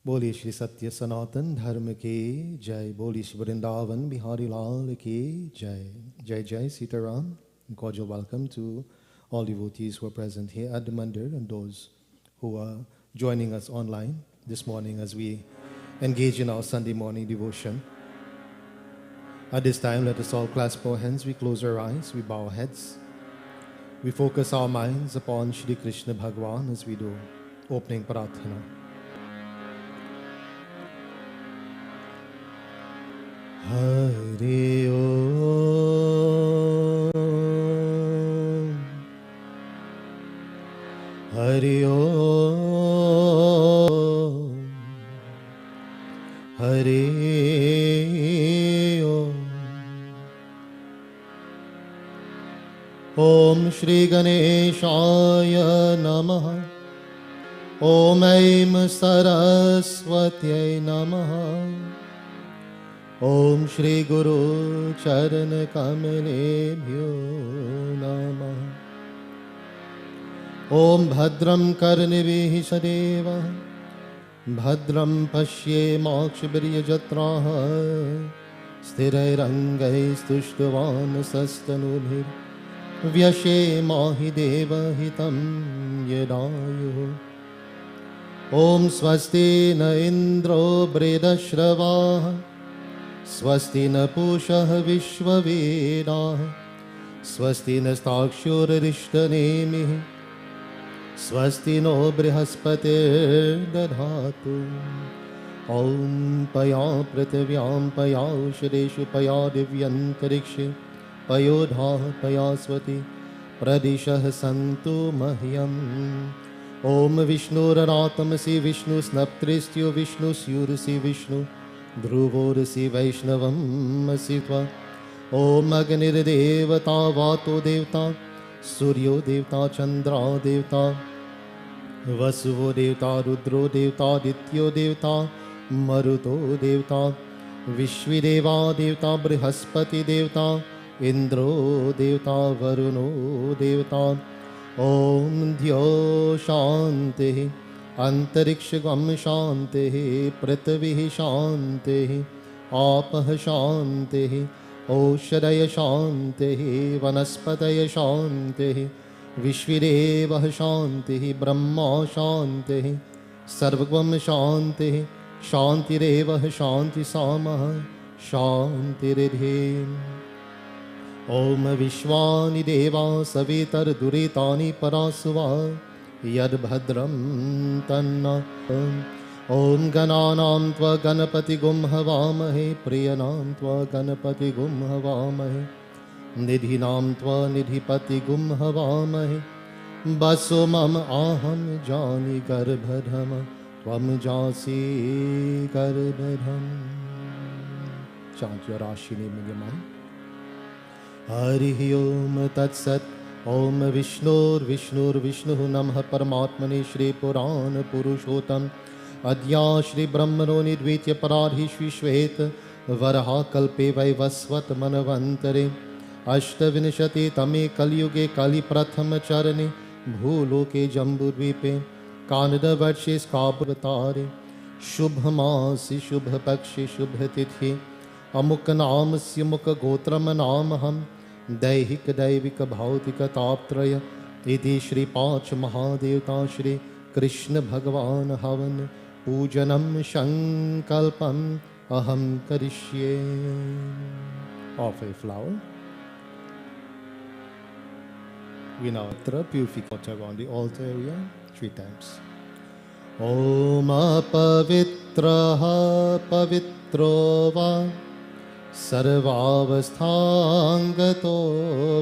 बोलिए श्री सत्य सनातन धर्म की जय। बोलिए श्री वृंदावन बिहारी लाल की जय। Jai Jai Sitaram. Cordial welcome to all devotees who are present here at the mandir and those who are joining us online this morning as we engage in our Sunday morning devotion. At this time, let us all clasp our hands, we close our eyes, we bow our heads, we focus our minds upon Shri Krishna Bhagwan as we do opening prarthana. Hari Om, Hari Om, Hari Om. Om Shri Ganeshaya Namaha. Om Aim Saraswatyai Namaha. Om Shri Guru Charan Kamalebhyo Namaha. Om Bhadram Karnivih Sadeva Bhadram Pashye Mokshabhriya Jatraha Sthirairangai Stushtavan Sastanubhir Vyashe Mahi Deva Hitam Yadayu. Om Swasti Na Indro Bredashravaha Swasti na Pushah Vishwavedah Swasti na Stakshurarishtanemihi Swasti no Brihaspate Dadhatu. Om Paya Prativyam Paya Ushadeshu Paya Divyantarikshe Payodha Payaswati Pradishah Santu Mahyam. Om Vishnu Raratamasi Vishnu Snaptristyo Vishnu Syurasi Vishnu Dhruvorasi Vaishnavam Asitva. Om Agnir Devata Vato Devta Suryo Devta Chandra Devta Vasuvo Devta Rudro Devta Dityo Devta Maruto Devta Vishvideva Devta Brihaspati Devta Indro Devta Varuno Devta. Om Dhyo Shanti Antarikshagam Shanti Prithvi Shanti Apah Shanti Oshadaya Shanti Vanaspataya Shanti Vishvideva Shanti Brahma Shanti Sarvagam Shanti Shantireva Shanti Samah Shantiridhi. Om Vishwani Deva Savitar Duritani Parasuva Yad Bhadram Tanna. Om Gananam Tva Ganapati Gum Havamahe Priyanam Tva Ganapati Gum Havamahe Nidhinam Tva Nidhipati Gum Havamahe Basumam Aham Jani Garbhadhama Tvam Jasi Garbhadham. Chant your Rashi name in your mind. Hari Om Tat Sat. Om Vishnur Vishnur Vishnu Namah Paramatmane Shri Puran Purushottam Adya Shri Brahmano Nidvitya Paradhi Shvishvet Varaha Kalpe Vaivasvat Manavantare Ashtavinishati Tame Kalyuge Kali Pratham Charane Bhuloke Jambudvipe Kanada Varshe Skabhatare Shubhamasi Shubha Pakshi Shubha Tithi Amuk Namasya Mukha Gotram Namaham दैहिक दैविक भौतिक तापत्रय इति श्री पांच महादेवता श्री कृष्ण भगवान हवन पूजनम संकल्पम अहम करिष्ये. Offer a flower. We now purify water on the altar area 3 times. Om apavitraha pavitro va Sarvavasthangato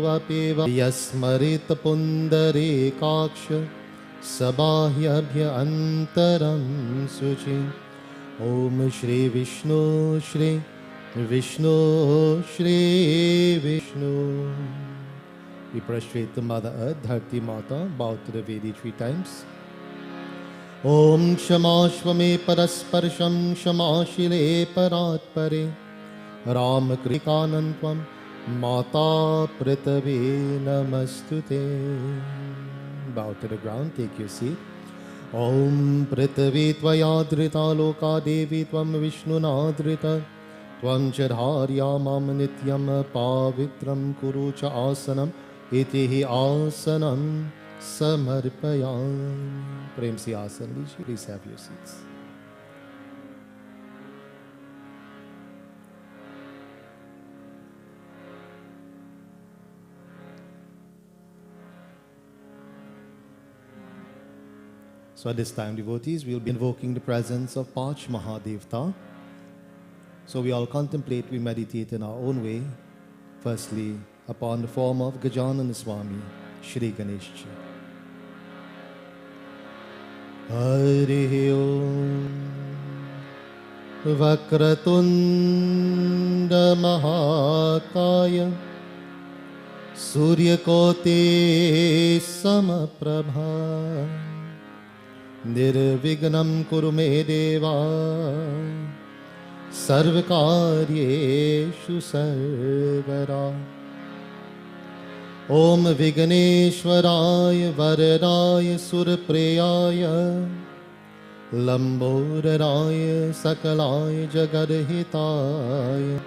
vapiva Yasmarit pundari kaksha Sabahyabhya antaram suchi. Om Shri Vishnu Shri Vishnu Shri Vishnu. We prostrate to Mother Earth, Dharti Mata, bow to the Vedi 3 times. Om Shamashvame Parasparsham Shamashile Paratpare Ram Krikanantvam Mata Prithvi Namastute. Bow to the ground, take your seat. ॐ पृथ्वी त्वयादृता लोका देवी त्वं विष्णुनादृता त्वं च धार्या मां नित्यं पावित्रं कुरु च आसनम् इति हि आसनं समर्पयामि। प्रेम से आसन लीजिए। Please have your seats. So at this time, devotees, we will be invoking the presence of Panch Mahadevta. So we all contemplate, we meditate in our own way. Firstly, upon the form of Gajanana Swami, Shri Ganesh Ji. Hari Om Vakratunda Mahakaya Suryakoti Samaprabha Nirvignam Kuru Me Deva Sarvakaryeshu Sarvara Om Vigneshwaraya Varadaya Surpreyaya Lambodharaya Sakalaya Jagadhitaya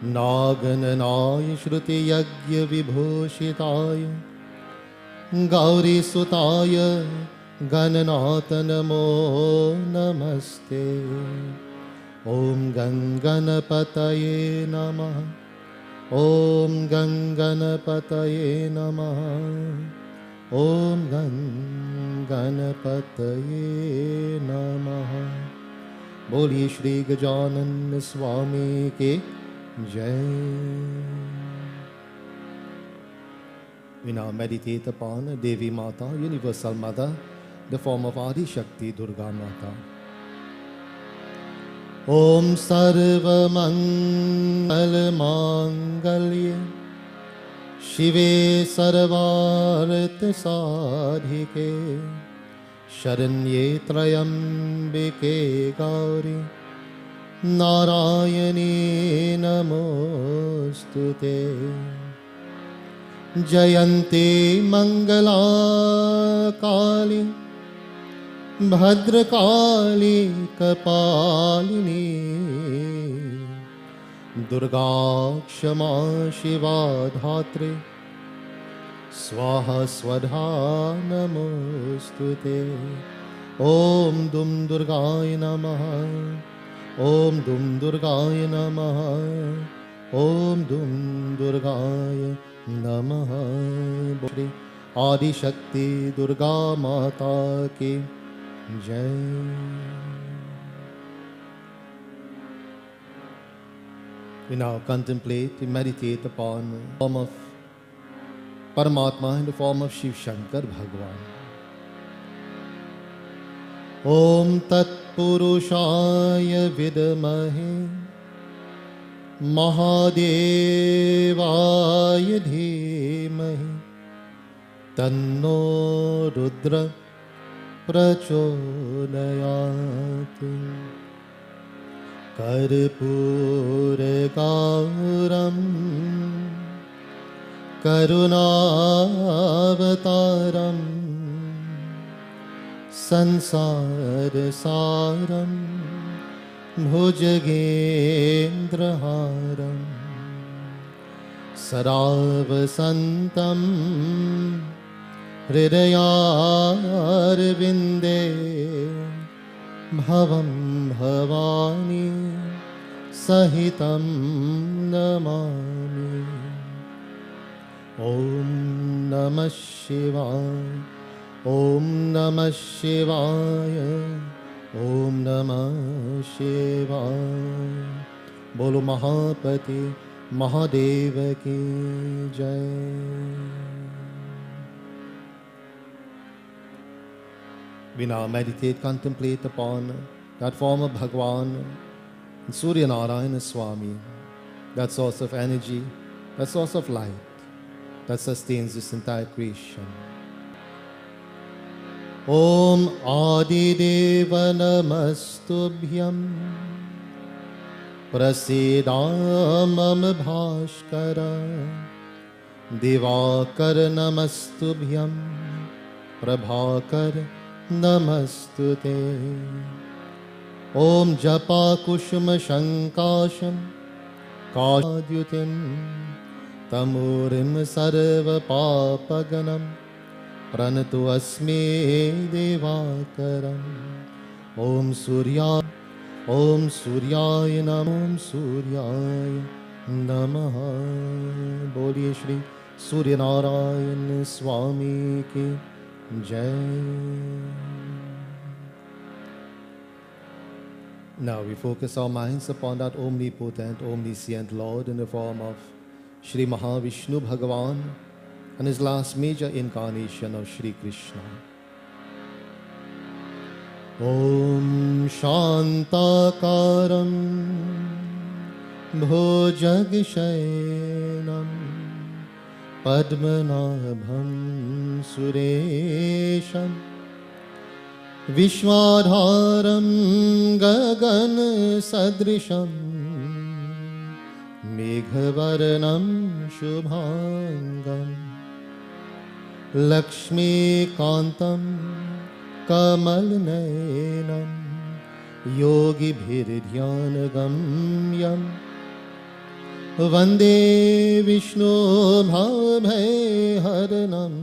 Nagananaya Shruti Yagya Vibhushitaya Gauri Sutaya Gananatha Namo Namaste Om Ganganapataye Namaha Om Ganganapataye Namaha Om Ganganapataye Namaha Boliye Shri Gajanana Swami Ke Jai. We now meditate upon Devi Mata, Universal Mother, the form of Adi Shakti Durga Mata. Om Sarva Mangal Mangalye Shive Sarvarth Sadhike Sharanye Trayambike Gauri Narayani Namostute Jayanti Mangala Kali Bhadrakali Kapalini Durga Kshama Shiva Dhatri Swaha Swadha Namostute Om Dum Durgaya Namaha Om Dum Durgaya Namaha Om Dum Durgaya Namaha Shri Adi Shakti Durga Mata Ki Jai. We now contemplate, we meditate upon the form of Paramatma in the form of Shiv Shankar Bhagwan. Om Tat Purushaya Vidmahe Mahadevaya Dhimahi Tanno Rudra Prachodayat Karpuragaram Karunavataram Sansarasaram Bhujagendraharam Saravasantam Hridayarvinde Bhavam Bhavani Sahitam Namami. Om Namah Shivaya Om Namah Shivaya Om Namah Shivaya. Bolo Mahapati Mahadeva Ki Jai. We now meditate, contemplate upon that form of Bhagwan, Surya Narayana Swami, that source of energy, that source of light, that sustains this entire creation. Om Adi Deva Namastubhyam Prasidamam Bhashkara Divakar Namastubhyam Prabhakar नमस्तुते। ॐ जपा कुसुम शङ्काशं काद्युतिं तमूरिं सर्वपापगणं प्रणतु अस्मे दिवाकरम्। ॐ सूर्याय नमः। बोलिए श्री सूर्य नारायण स्वामी की जय। Now we focus our minds upon that omnipotent, omniscient Lord in the form of Shri Mahavishnu Bhagavan and his last major incarnation of Shri Krishna. Om Shantakaram Bhojagshayam Padmanabham Suresham Vishwadharam Gagan Sadrisham Meghavarnam Shubhangam Lakshmi Kantam Kamalnayanam Yogibhirdhyanagamyam Vande Vishnu Bhavaiharanam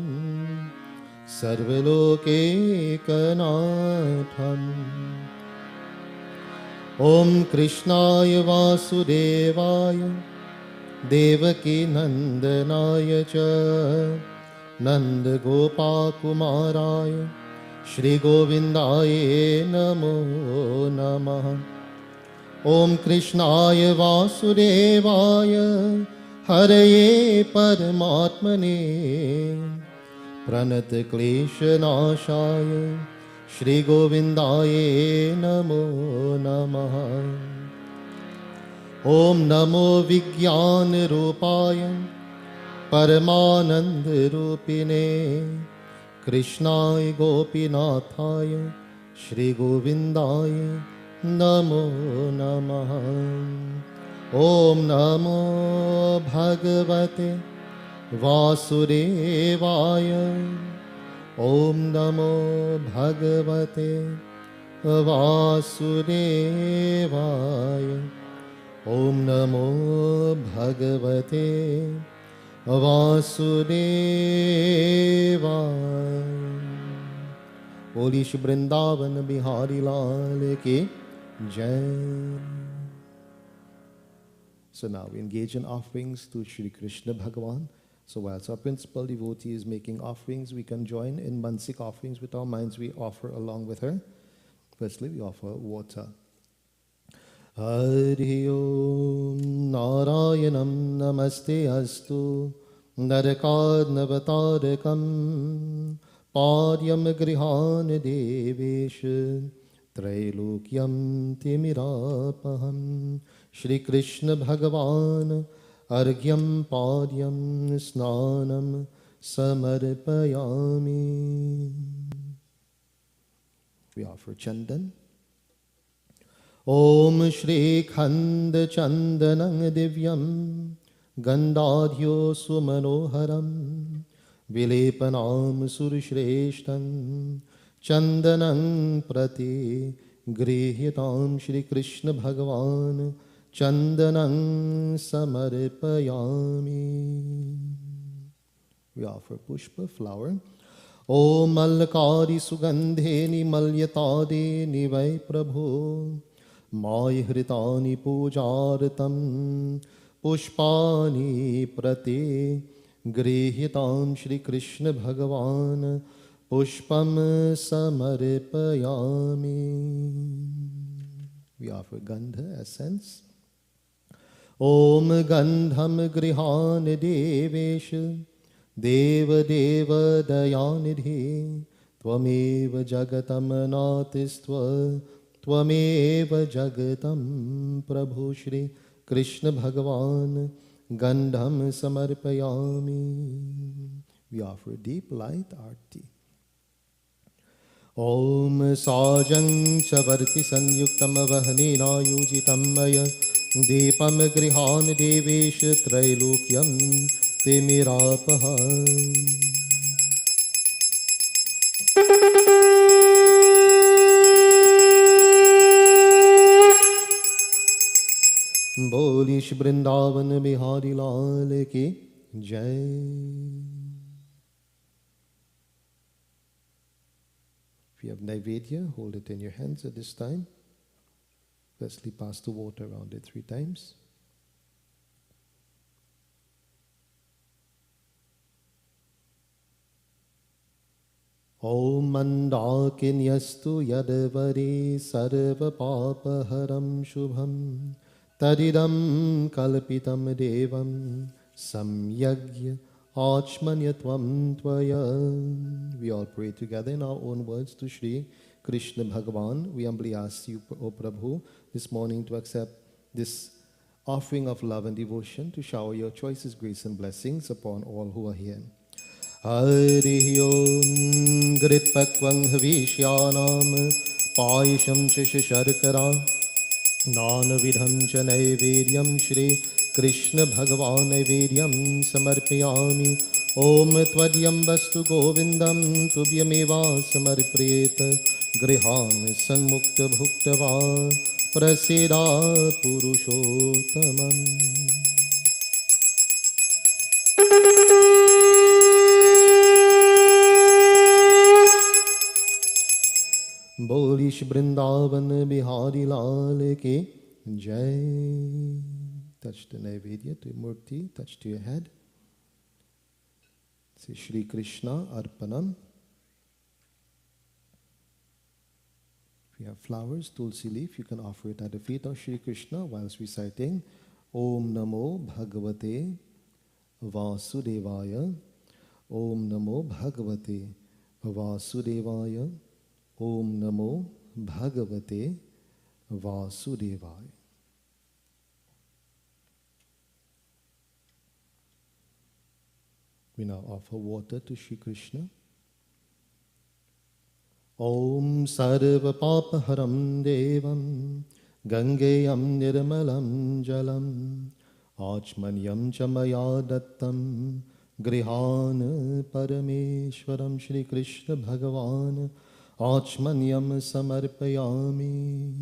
Sarvalokekanatham. Om Krishnaya Vasudevaya Devaki Nandanaya Cha Nanda Gopakumaraya Shri Govindaye Namo Namaha. Om Krishnaya Vasudevaya Haraye Paramatmane Pranat Klesha Nashaya Shri Govindaye Namo Namaha. Om Namo Vijnana Rupaya Paramananda Rupine Krishnaya Gopinathaya Shri Govindaya Namo Namaha. Om Namo Bhagavate Vasudevaya. Om Namo Bhagavate Vasudevaya. Om Namo Bhagavate Vasudevaya. Boli Shri Vrindavan Bihari Lal ki Jai. So now we engage in offerings to Shri Krishna Bhagavan. So whilst our principal devotee is making offerings, we can join in mansik offerings with our minds. We offer along with her. Firstly, we offer water. Hari Om Narayanam Namaste Astu Narakadnavatarakam Padyam Grihan Devesh Trailokyam Timirapaham. Shri Krishna Bhagavan Argyam Padyam Snanam Samarpayami. We offer Chandan. Om Shri Khand Chandanang Divyam Gandadhyo Sumanoharam Vilepanam Surishreshtam Chandanang Prati Grihyatam. Shri Krishna Bhagavan Chandanang Samarpayami. We offer Pushpa, flower. Om Malakari Sugandheni Malyatade Nivai Prabhu Mai Hritani Pujartam Pushpani Prate Grihyatam. Shri Krishna Bhagavan Pushpam Samarpayami. We offer Gandha, essence. Om Gandham Grihan Devesh Deva Deva Dayanidhi Tvameva Jagatam Natistva Tvameva Jagatam Prabhu. Shri Krishna Bhagavan Gandham Samarpayami. We offer deep light aarti. Om Sajang Chavarti Sanyuktam Vahanina Yujitam Maya Deepam Grihan Devesh Trailokyam Timirapaha. बोली श्री वृंदावन बिहारी लाल की जय. If you have Naivedya, hold it in your hands at this time. Firstly, pass the water around it 3 times. Om Mandakinyastu Yadvari Sarva Papaharam Shubham Tadidam Kalpitam Devam Samyagya Achmanyatvam Tvaya. We all pray together in our own words to Shri Krishna Bhagavan. We humbly ask you, O Prabhu, this morning to accept this offering of love and devotion, to shower your choicest grace and blessings upon all who are here. Hari Om Gritpakvang Havishyanam Payasham Sharkara Nanavidham cha Naivedyam Shri Krishna Bhagavan Naivedyam Samarpayami. Om Tvadyam Vastu Govindam Tubhyameva Samarpreta Grihan Sanmukta Bhuktava Prasida Purushottamam. बोली श्री वृंदावन बिहारी लाल की जय. Touch the Naivedya to your murti, touch to your head. Say Shri Krishna Arpanam. If you have flowers, tulsi leaf, you can offer it at the feet of Shri Krishna whilst reciting Om Namo Bhagavate Vasudevaya. Om Namo Bhagavate Vasudevaya. Om Namo Bhagavate Vasudevaya. We now offer water to Shri Krishna. Om Sarva Papaharam Devam Gangeyam Nirmalam Jalam Achmanyam Chamaya Dattam Grihan Parameshwaram. Shri Krishna Bhagavan Achmanyam Samarpayami.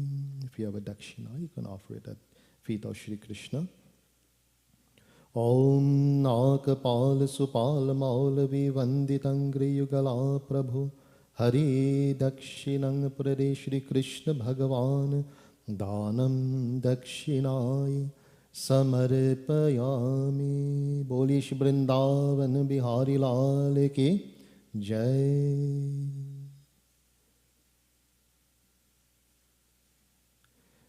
If you have a dakshina, you can offer it at feet of Shri Krishna. Om Nakapal Supal Maulavi Vanditangri Yugala Prabhu Hari Dakshinang Prade. Shri Krishna Bhagavan Danam Dakshinai Samarpayami. Boli Shri Vrindavan Bihari Lal ki Jai.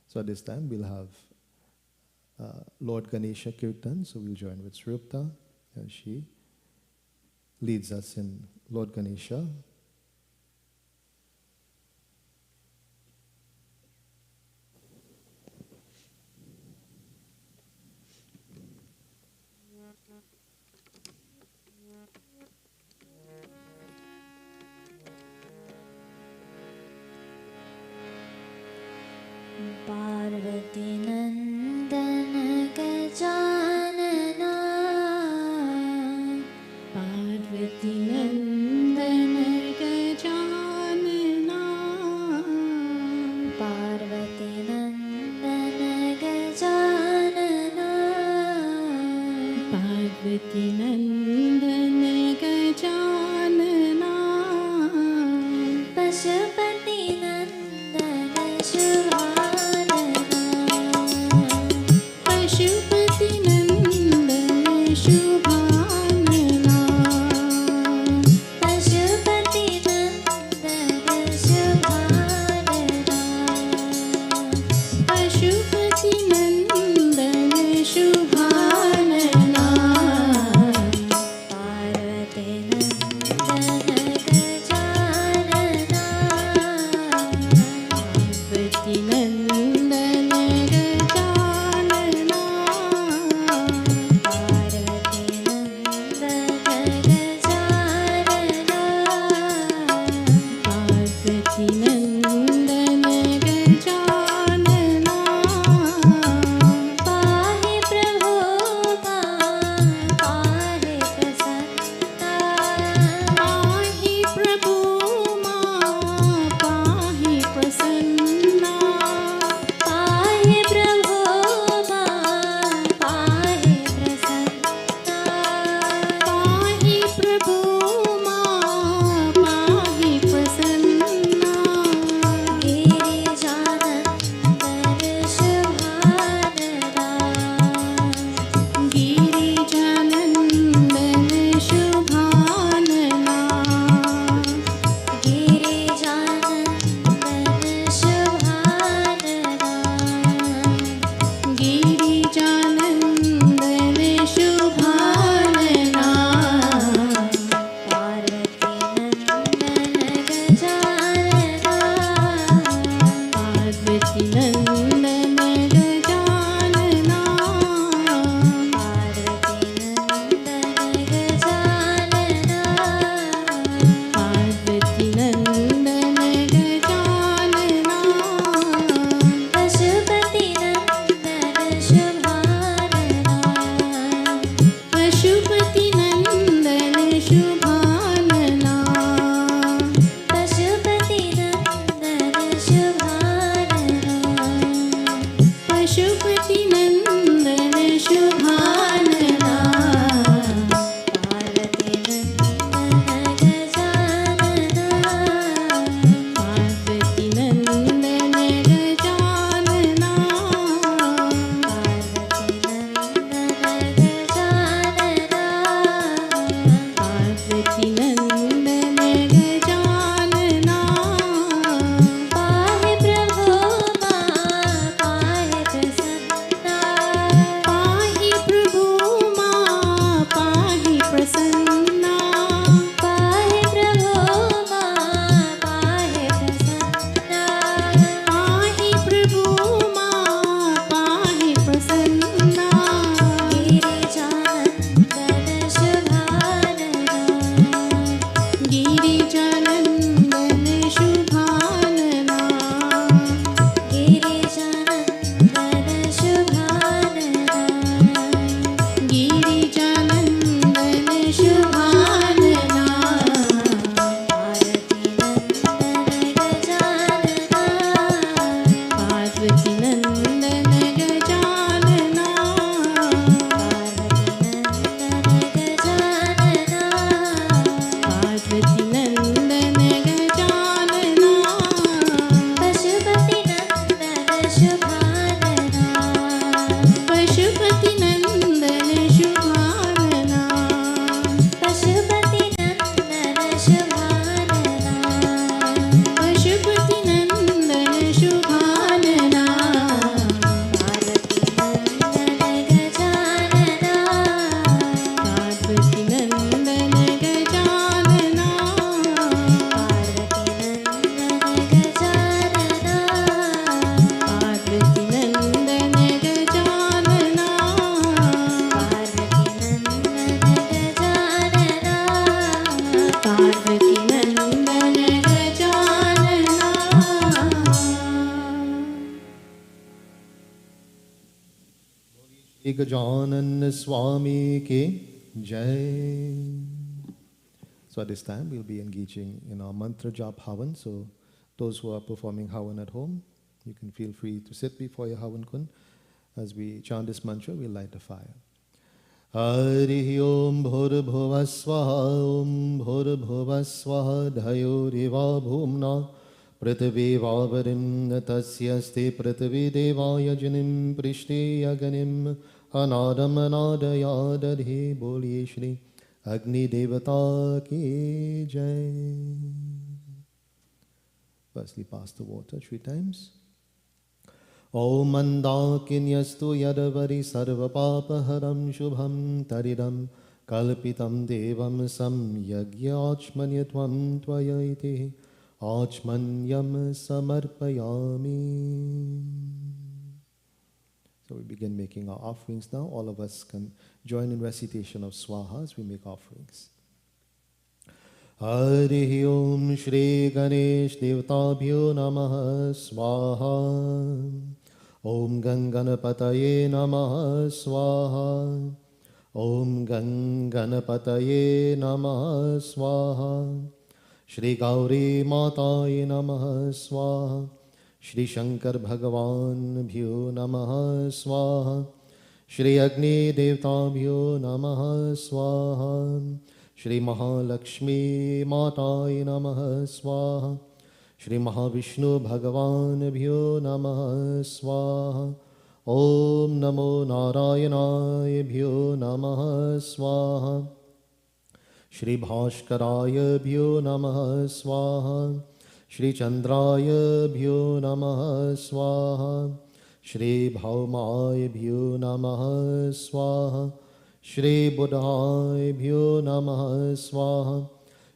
So at this time we'll have Lord Ganesha Kirtan, so we'll join with Srupta as she leads us in Lord Ganesha. Parvati Nandana Gajanana, Parvati Nandana Gajanana, Parvati Nandana Gajanana, Parvati Nandana Gajanana, Pashupati Nandana Shubha. Parvati Nandana Gajanan Swami Ki Jai. So at this time we'll be engaging in our mantra japa havan. So those who are performing havan at home, you can feel free to sit before your havan kun. As we chant this mantra, we'll light the fire. Hari Om Bhur Bhuva Swaha Om Bhur Bhuva Swaha Dhayo Riva Bhumna Prithvi Vavarim Tasyasti Prithvi Devaya Janim Prishti Yaganim Anadam Anadaya Dadhi Boli Shri Agni Devata Ki Jai. Firstly, pass the water 3 times. Om Mandakinyastu Yadavari Sarvapapaharam Shubham Taridam Kalpitam Devam Samyagyachmanyatvam Tvayayiti Achmanyam Samarpayami. So we begin making our offerings now. All of us can join in recitation of Swaha as we make offerings. Hari Om Shri Ganesh Devtabhyo Namaha Swaha. Om Ganganapataye Namaha Swaha. Om Ganganapataye Namaha Swaha. Shri Gauri Mataye Namaha Swaha. Shri Shankar Bhagavan Bhyo Namaha Swaha. Shri Agni Devtabhyo Namaha Swaha. Shri Mahalakshmi Mataye Namaha Swaha. Shri Mahavishnu Bhagavan Bhyo Namaha Swaha. Om Namo Narayanaye Bhyo Namaha Swaha. Shri Bhashkaraya Bhyo Namaha Swaha. Shri Chandraya Bhyo Namaha Swaha. Shri Bhaumaya Bhyo Namaha Swaha. Shri Buddhaya Bhyo Namaha Swaha.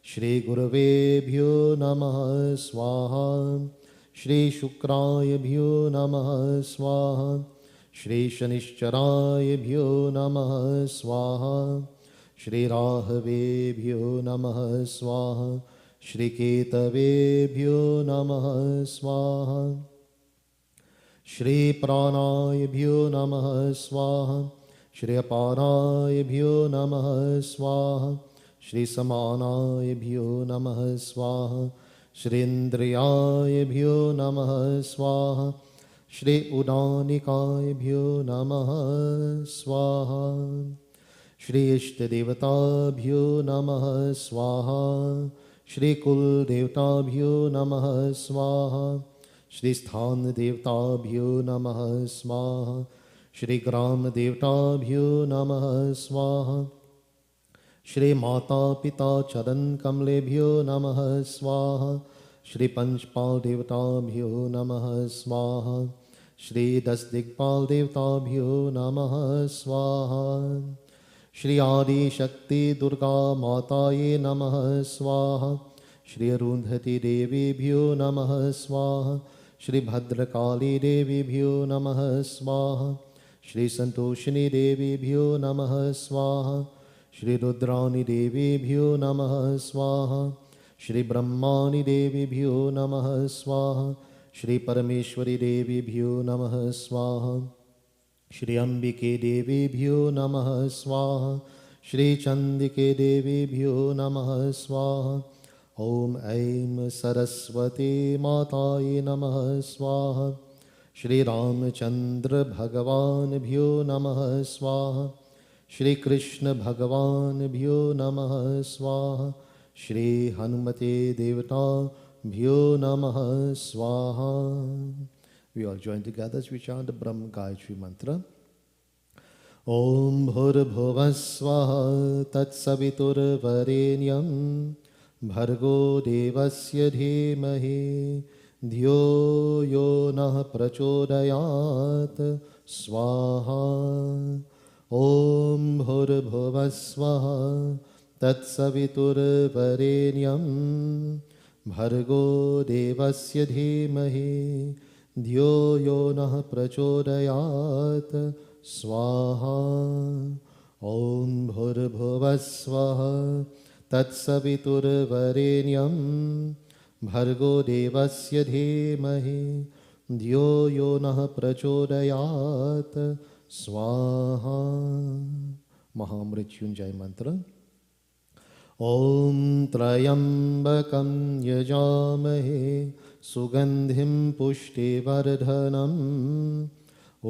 Shri Gurave Bhyo Namaha Swaha. Shri Shukraya Bhyo Namaha Swaha. Shri Shanishcharaya Bhyo Namaha Swaha. Shri Rahave Bhyo Namaha Swaha. Shri Ketave Bhyo Namaha Swaha. Shri Pranaya Bhyo Namaha Swaha. Shri Aparaya Bhyo Namaha Swaha. Shri Samanaya Bhyo Namaha Swaha. Shri Indriyaya Bhyo Namaha Swaha. Shri Udanikaya Bhyo Namaha Swaha. Shri Ishtadevata Bhyo Namaha Swaha. Shri Kul Devta Bhyo Namaha Swaha. Shri Sthan Devta Bhyo Namaha Swaha. Shri Gram Devta Bhyo Namaha Swaha. Shri Mata Pita Charan Kamle Bhyo Namaha Swaha. Shri Panchpal Devta Bhyo Namaha Swaha. Shri Dasdikpal Devta Bhyo Namaha Swaha. Shri Adi Shakti Durga Mataye Namaha Swaha. Shri Arundhati Devi Bhyo Namaha Swaha. Shri Bhadrakali Devi Bhyo Namaha Swaha. Shri Santoshini Devi Bhyo Namaha Swaha. Shri Rudrani Devi Bhyo Namaha Swaha. Shri Brahmani Devi Bhyo Namaha Swaha. Shri Parameshwari Devi Bhyo Namaha Swaha. Shri Ambike Devi Bhyo Namaha Swaha. Shri Chandike Devi Bhyo Namaha Swaha. Om Aim Saraswati Mataye Namaha Swaha. Shri Ramchandra Bhagavan Bhyo Namaha Swaha. Shri Krishna Bhagavan Bhyo Namaha Swaha. Shri Hanumate Devata Bhyo Namaha Swaha. We all join together as we chant the Brahma Gayatri Mantra. Om Bhur Bhuva Swaha Tat Savitur Varenyam Bhargo Devasya Dhimahi Dhyo Yo Nah Prachodayat Swaha. Om Bhur Bhuva Swaha Tat Savitur Varenyam Bhargo Devasya Dhimahi Dhyo Yo Nah Prachodayat Swaha. Om Bhur Bhuva Swaha Tat Savitur Varenyam Bhargo Devasya Dhimahi Dhyo Yo Nah Prachodayat स्वाहा महामृत्युंजय मंत्र ॐ त्र्यम्बकं यजामहे सुगन्धिं पुष्टिवर्धनम्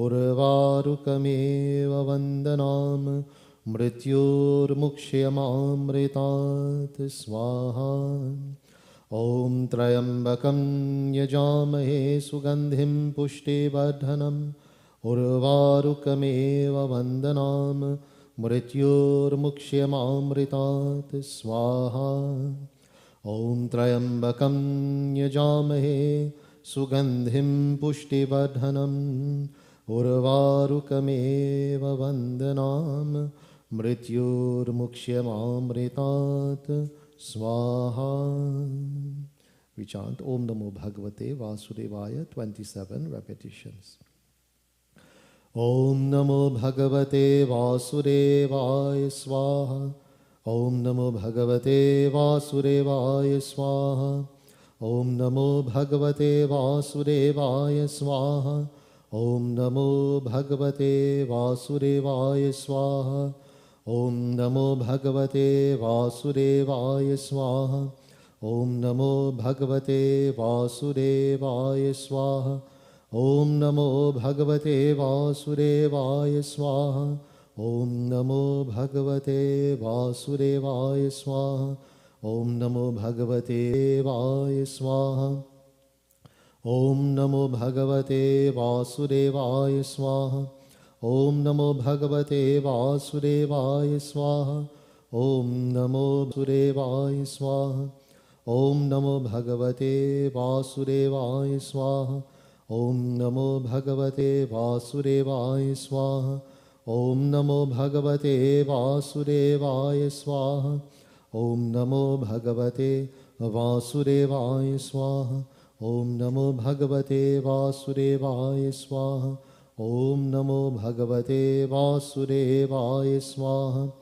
उर्वारुकमेव वन्दनाम् मृत्योर्मुक्ष्यमामृतात् स्वाहा ॐ त्र्यम्बकं यजामहे सुगन्धिं पुष्टिवर्धनम् उर्वारुकमेव वन्दनाम् मृत्योर्मुक्ष्यमामृतात् स्वाहा ॐ त्र्यम्बकं यजामहे सुगन्धिं पुष्टिवर्धनम् उर्वारुकमेव वन्दनाम् मृत्योर्मुक्ष्यमामृतात् स्वाहा. We chant Om Namo Bhagavate Vasudevaya 27 repetitions. Om Namo Bhagavate Vasudevaya Swaha. Om Namo Bhagavate Vasudevaya Swaha. Om Namo Bhagavate Vasudevaya Swaha. Om Namo Bhagavate Vasudevaya Swaha. Om Namo Bhagavate Vasudevaya Swaha. Om Namo Bhagavate Vasudevaya Swaha. Om Namo Bhagavate Vasudevaya Swaha. Om Namo Bhagavate Vasudevaya Swaha. Om Namo Bhagavate Vaya Swaha. Om Namo Bhagavate Vasudevaya Swaha. Om Namo Bhagavate Vasudevaya Swaha. Om Namo Vasudevaya Swaha. Om Namo Bhagavate Vasudevaya Swaha. Om Namo Bhagavate Vasudevaya Swaha. Om Namo Bhagavate Vasudevaya Swaha. Om Namo Bhagavate Vasudevaya Swaha. Om Namo Bhagavate Vasudevaya Swaha. Om Namo Bhagavate Vasudevaya Swaha.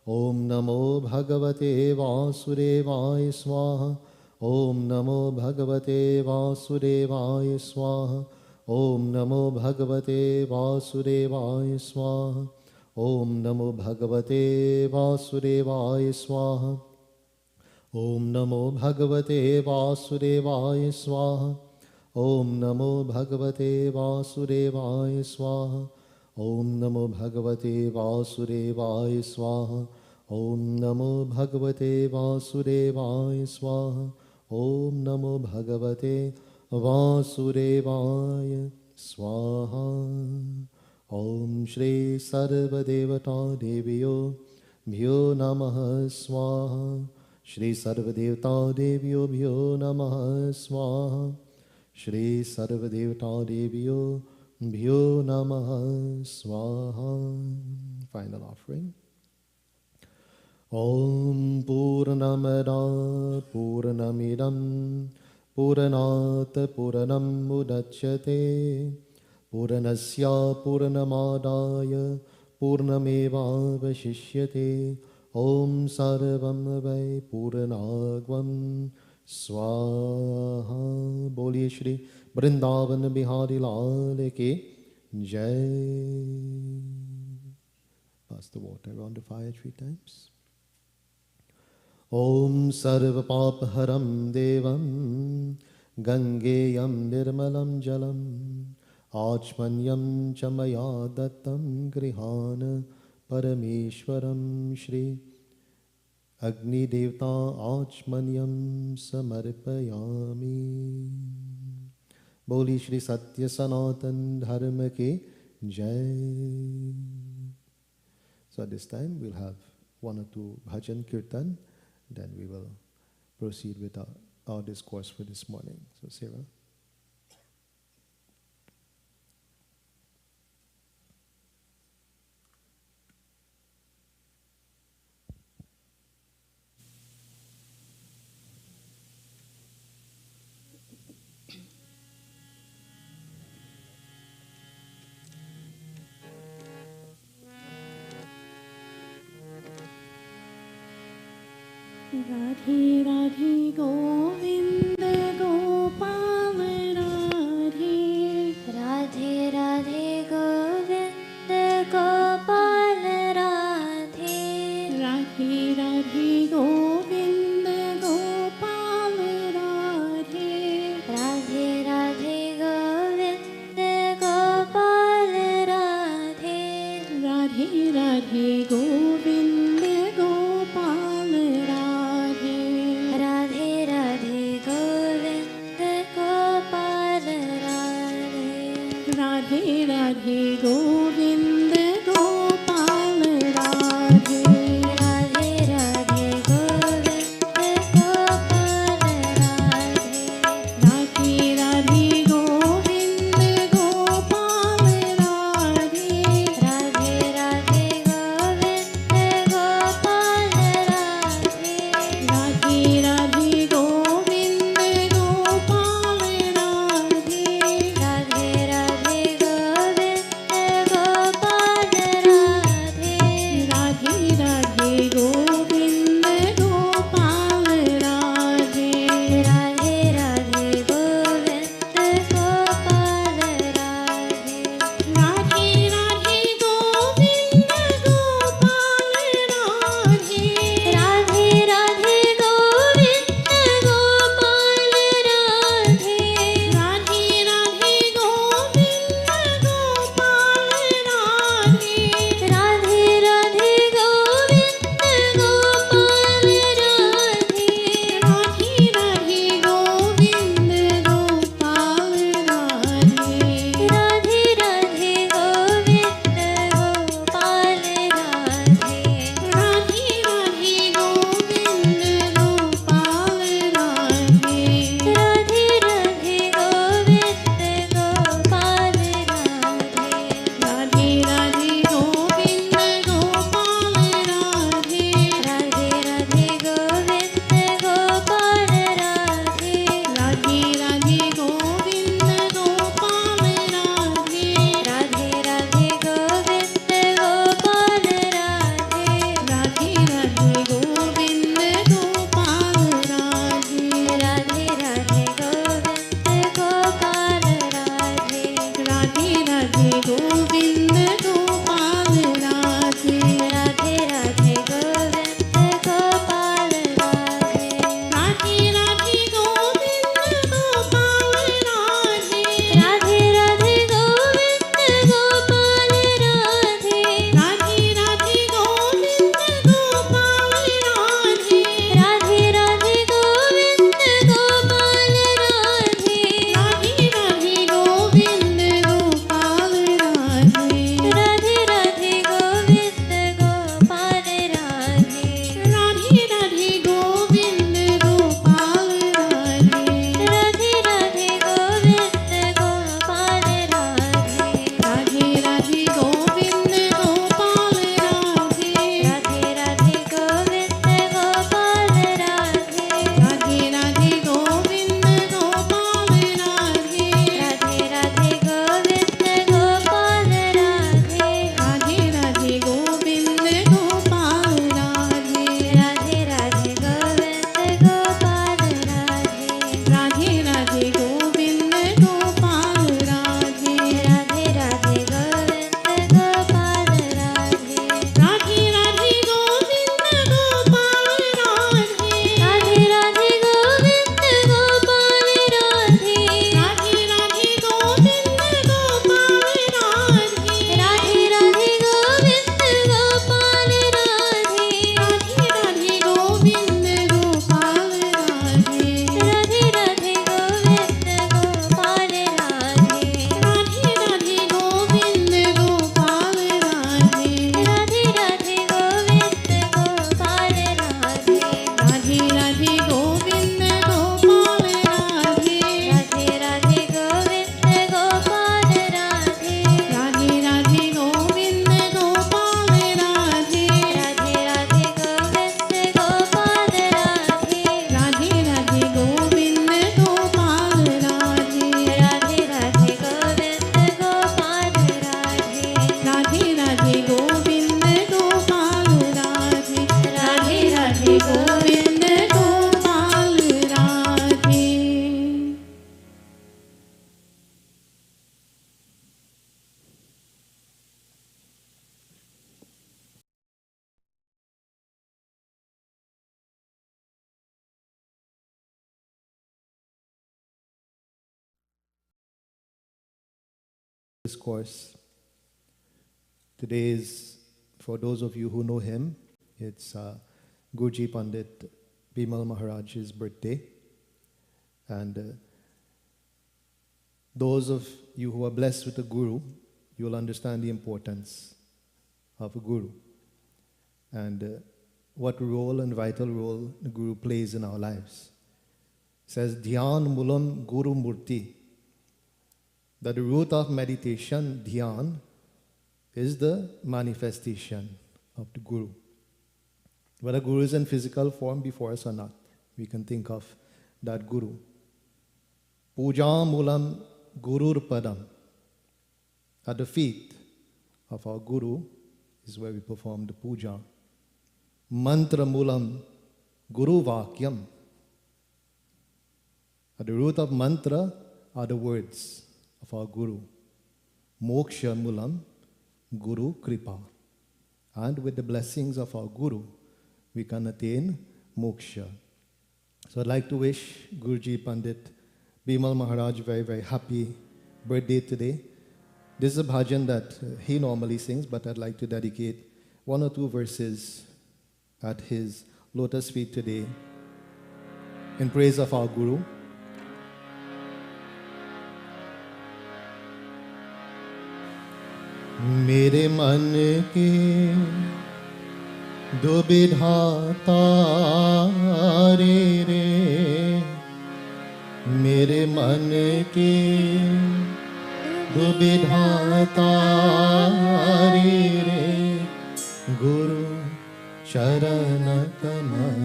Om Namo Bhagavate Vasudevaya Swaha. Om Namo Bhagavate Vasudevaya Swaha. Om Namo Bhagavate Vasudevaya Swaha. Om Namo Bhagavate Vasudevaya Swaha. Om Namo Bhagavate Vasudevaya Swaha. Om Namo Bhagavate Vasudevaya Swaha. Om Namo Bhagavate Vasudevaya Swaha. Om Namo Bhagavate Vasudevaya Swaha. Om Namo Bhagavate Vasudevaya Swaha. Om Shri Sarvadevata Devyo Bhyo Namaha Swaha. Shri Sarvadevata Devyo Bhyo Namaha Swaha. Shri Sarvadevata Devyo Bhyo Namaha Swaha. Final offering. Om Purnamada Purnamidam Purnat Purnam Mudachyate Purnasya Purnamadaya Purnameva Vashishyate. Om Sarvam Vai Purnagvam Swaha. Boliye Shri Vrindavan Bihari Lal Ki Jai. Pass the water around the fire 3 times. Om Sarva Papaharam Devam Gangeyam Nirmalam Jalam Achmanyam Chamaya Dattam Grihana Parameshwaram Shri Agni Devta Achmanyam Samarpayami. Boli Shri Satya Sanatan Dharma Ki Jai. So at this time we'll have 1 or 2 bhajan kirtan, then we will proceed with our discourse for this morning. So Sarah. Radhe Radhe Govinda Gopala Radhe. Radhe Radhe Govinda discourse. Today is, for those of you who know him, it's Guruji Pandit Bimal Maharaj's birthday. And those of you who are blessed with a guru, you will understand the importance of a guru and what role and vital role the guru plays in our lives. It says, Dhyan Mulam Guru Murti, that the root of meditation, dhyan, is the manifestation of the guru. Whether guru is in physical form before us or not, we can think of that guru. Puja Mulam Gurur Padam. At the feet of our guru is where we perform the puja. Mantra Mulam Guru Vakyam. At the root of mantra are the words of our guru. Moksha Mulam Guru Kripa. And with the blessings of our guru, we can attain moksha. So I'd like to wish Guruji Pandit Bimal Maharaj very, very happy birthday today. This is a bhajan that he normally sings, but I'd like to dedicate one or two verses at his lotus feet today in praise of our guru. मेरे मन के दुविधा तारे रे, मेरे मन के दुविधा तारे रे, गुरु चरण कमल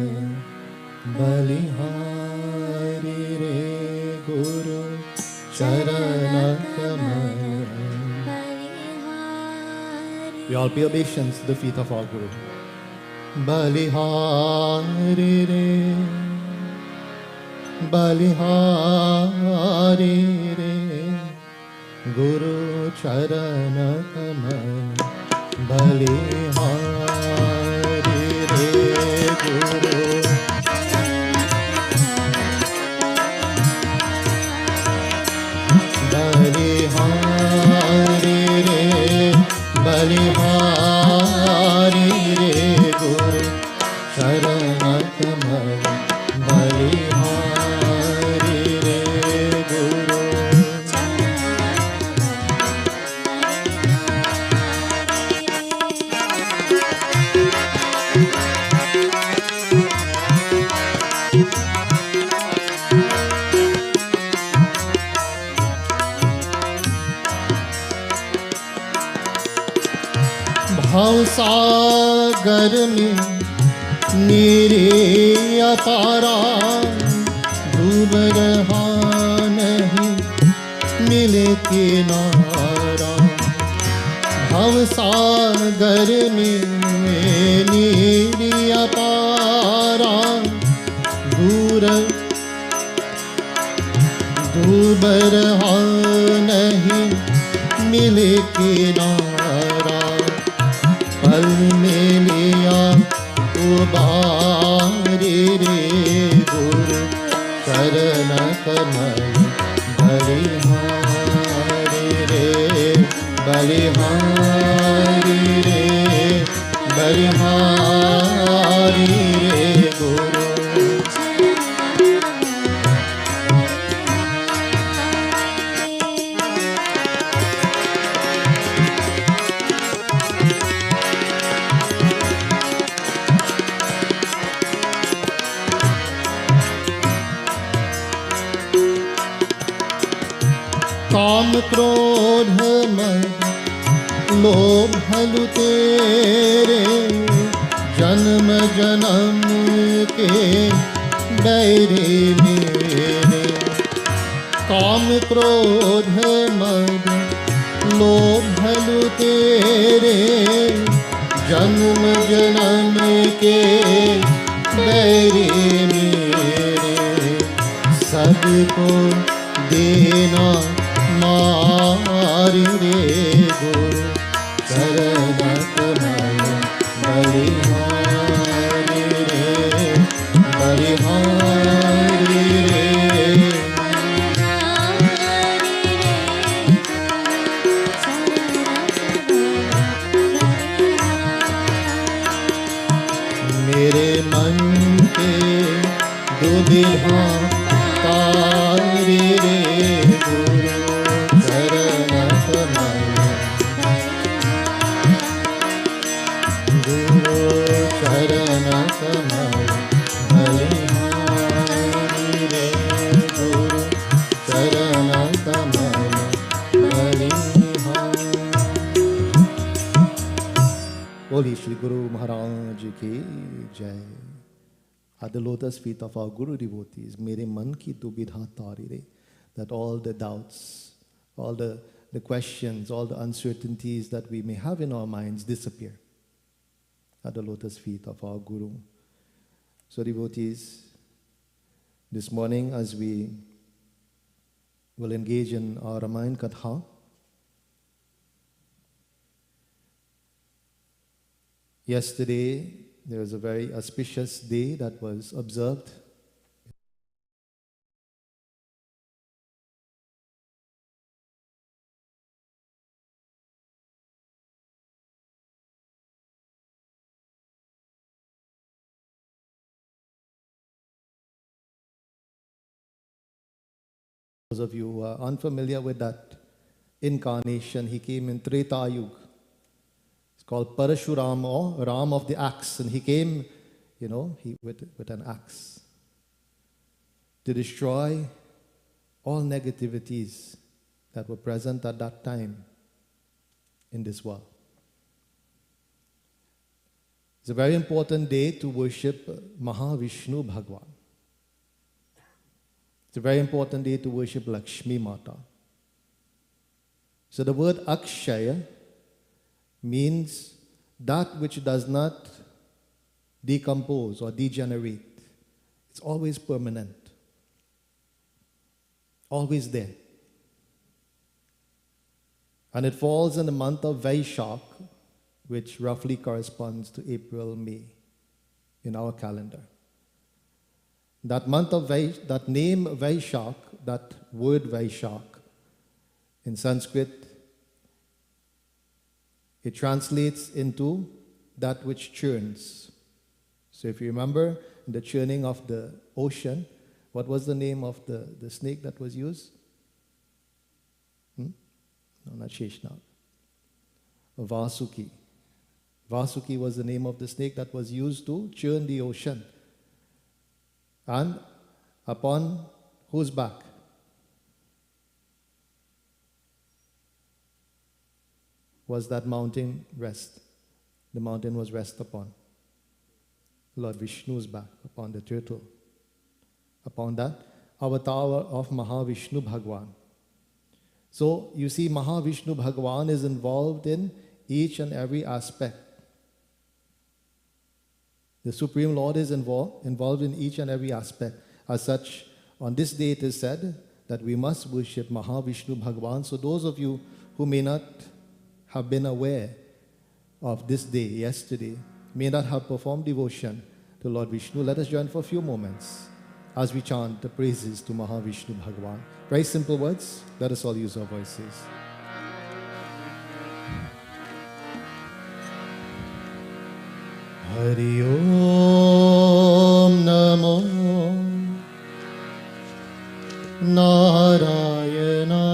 बलिहारी रे, गुरु चरण कमल. We all pay obeisance to the feet of our Guru. Balihari re, Balihari re, Guru Charana Kamal. Balihari re, Guru. Balihari re, Balihari re, Guru Charana Kamal. Balihari re, Guru. भाव सागर में मेरे अपारा, डूब रहा नहीं मिले किनारा. भाव सागर में मेरी अपारा, डूब रहा नहीं मिले किनारा. पल में लिया उबारी रे, गुरु चरण कमल. बलिहारी रे, बलिहारी रे, बलिहारी रे, गुरु. काम क्रोध मद लोभ हलु तेरे, जन्म जन्म के बैरी मेरे. काम क्रोध मद लोभ हलु तेरे, जन्म जन्म के बैरी मेरे. सबको देना मारी रे, गुरु चरण कमल. बलिहारी रे, बलिहारी रे. मेरे मन के दुविधा तारे रे गुरु चरण कमल गुरु चरण कमल बलिहारी रे गुरु चरण कमल बलिहारी। बोलिए श्री गुरु महाराज की जय। At the lotus feet of our Guru devotees, mere man ki dubidha tarire, that all the doubts, all the questions, all the uncertainties that we may have in our minds disappear at the lotus feet of our Guru. So devotees, this morning as we will engage in our Ramayana Katha, yesterday there was a very auspicious day that was observed. Those of you who are unfamiliar with that incarnation, he came in Treta Yuga. It's called Parashuram, or Ram of the axe, and he came, with an axe to destroy all negativities that were present at that time in this world. It's a very important day to worship Mahavishnu Bhagwan. It's a very important day to worship Lakshmi Mata. So the word Akshaya means that which does not decompose or degenerate. It's always permanent, always there. And it falls in the month of Vaishak, which roughly corresponds to April, May in our calendar. That month of that name Vaishak, that word Vaishak, in Sanskrit, it translates into that which churns. So if you remember, in the churning of the ocean, what was the name of the snake that was used? No, not Sheshnag. Vasuki. Vasuki was the name of the snake that was used to churn the ocean. And upon whose back? Was that mountain rest? The mountain was rest upon Lord Vishnu's back, upon the turtle, upon that avatar of Mahavishnu Bhagwan. So you see, Mahavishnu Bhagwan is involved in each and every aspect. The Supreme Lord is involved in each and every aspect. As such, on this day it is said that we must worship Mahavishnu Bhagwan. So those of you who may not have been aware of this day yesterday, may not have performed devotion to Lord Vishnu, let us join for a few moments as we chant the praises to Mahavishnu Bhagwan. Very simple words. Let us all use our voices. Hari Om Namo Narayana.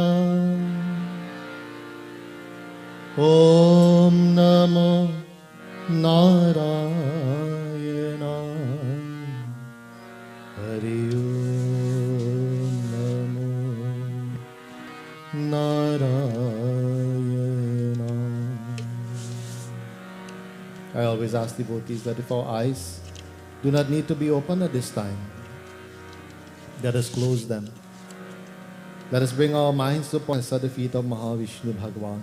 Om Namo Narayana. Hari Om Namo Narayana. I always ask devotees that if our eyes do not need to be open at this time, let us close them. Let us bring our minds to point at the feet of Mahavishnu Bhagwan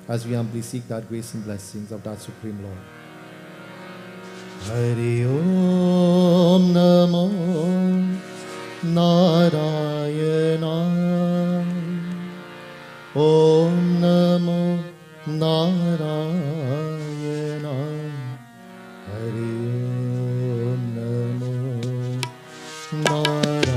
as we humbly seek that grace and blessings of that Supreme Lord. Hari Om Namo Narayana. Om Namo Narayana. Hari Om Namo Narayana.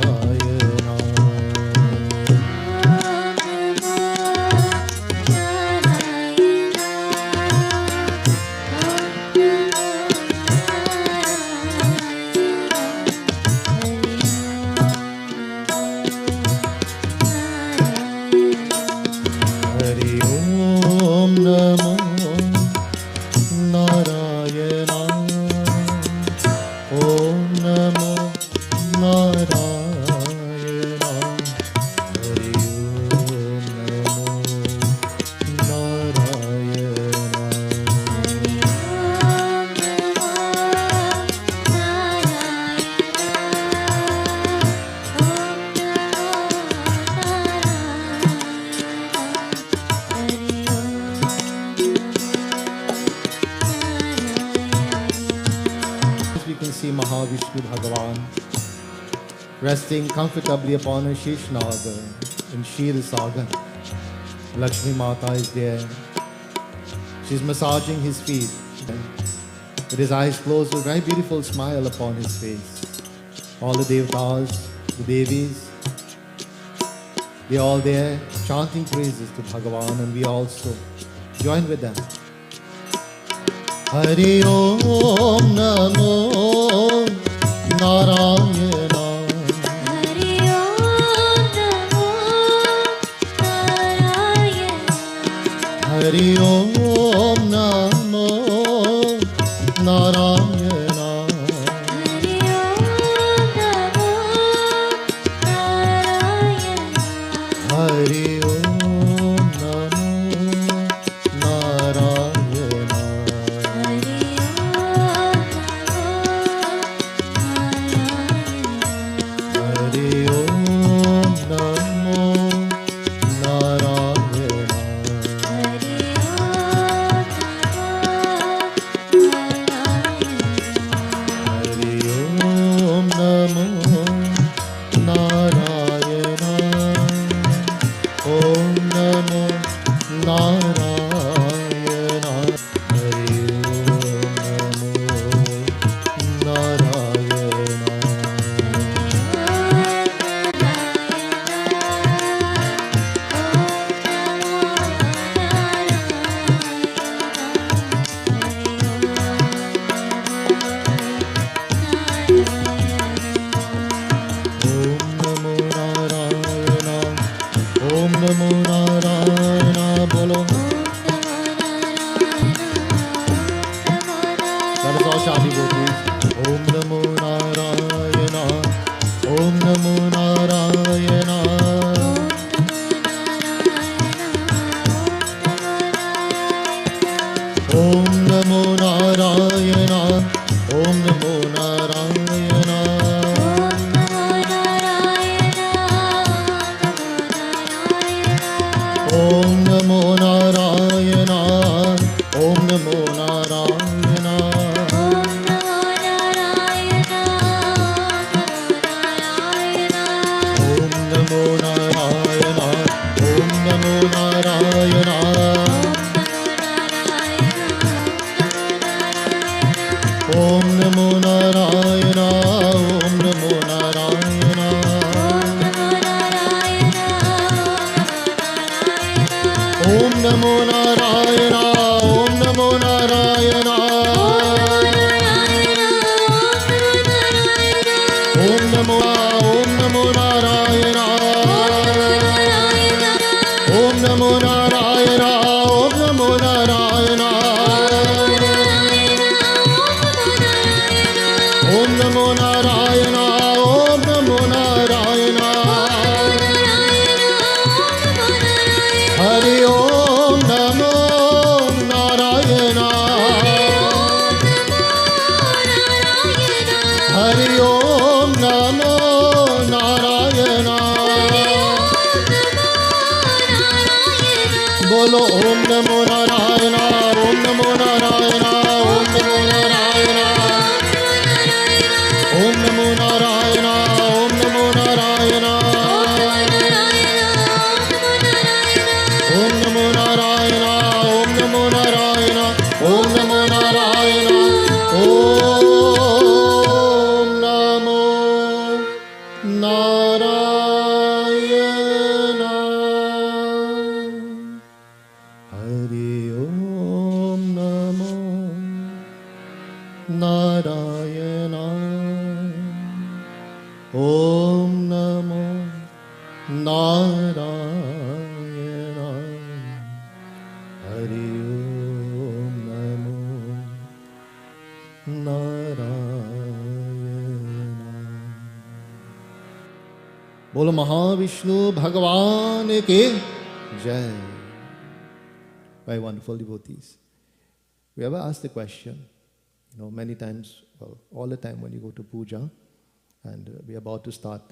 Mahavishnu Bhagavan, resting comfortably upon her Shishnagar in Shir Sagar. Lakshmi Mata is there. She's massaging his feet. With his eyes closed, a very beautiful smile upon his face. All the Devtas, the Devis, they're all there chanting praises to Bhagavan, and we also join with them. Hari Om Namo Narayana. Hari Om Namo Narayana. Hari Om Namo Narayana. Hari Om Namo Narayana. Hari Om Namo Narayana. Hari Om Namo Narayana. Hari Om Namo Narayana. Om Namo Narayana. Hari Om Namo Narayana. Om Namo Narayana. Bolo. That is all Shadi devotees. Om Namo Narayana. Om Namo Narayana. Om Namo Narayana. Om Namo Narayana. Om Namo Narayana. Om Namo Narayana. Om Namo Narayana. Om Namo Narayana. Om Namo Narayana. Om Namo Narayana. Om Namo Narayana. Om Namo Narayana. Om Namo Narayana. Om Namo Narayana. Om Namo Narayana. Om Namo Narayana. Om Namo Narayana. Hari Om Namo Narayana. Hari Om Namo Narayana. Bolo Om Namo Narayana. Om Namo Narayana. Om Namo Narayana. Om Namo Narayana. Om Namo Narayana. Om Namo Narayana. Om Namo Narayana. Om Namo Narayana. Om Namo Narayana. Hari Om Namo Narayana. Om Namo Narayana. Hari Om Namo Narayana. Bolo Mahavishnu Bhagavan ki Jai. Very wonderful devotees. We ever asked the question, many times, well, all the time when you go to puja and we are about to start,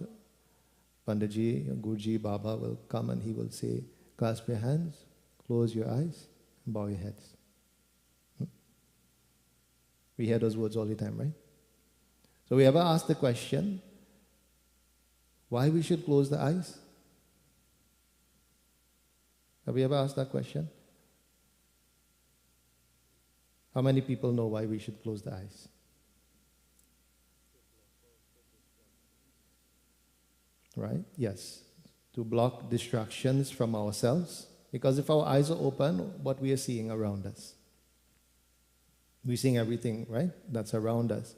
Panditji, Guruji, Baba will come and he will say, clasp your hands, close your eyes, and bow your heads. We hear those words all the time, right? So we ever ask the question, why we should close the eyes? Have we ever asked that question? How many people know why we should close the eyes? Right? Yes. To block distractions from ourselves. Because if our eyes are open, what we are seeing around us? We're seeing everything, right? That's around us.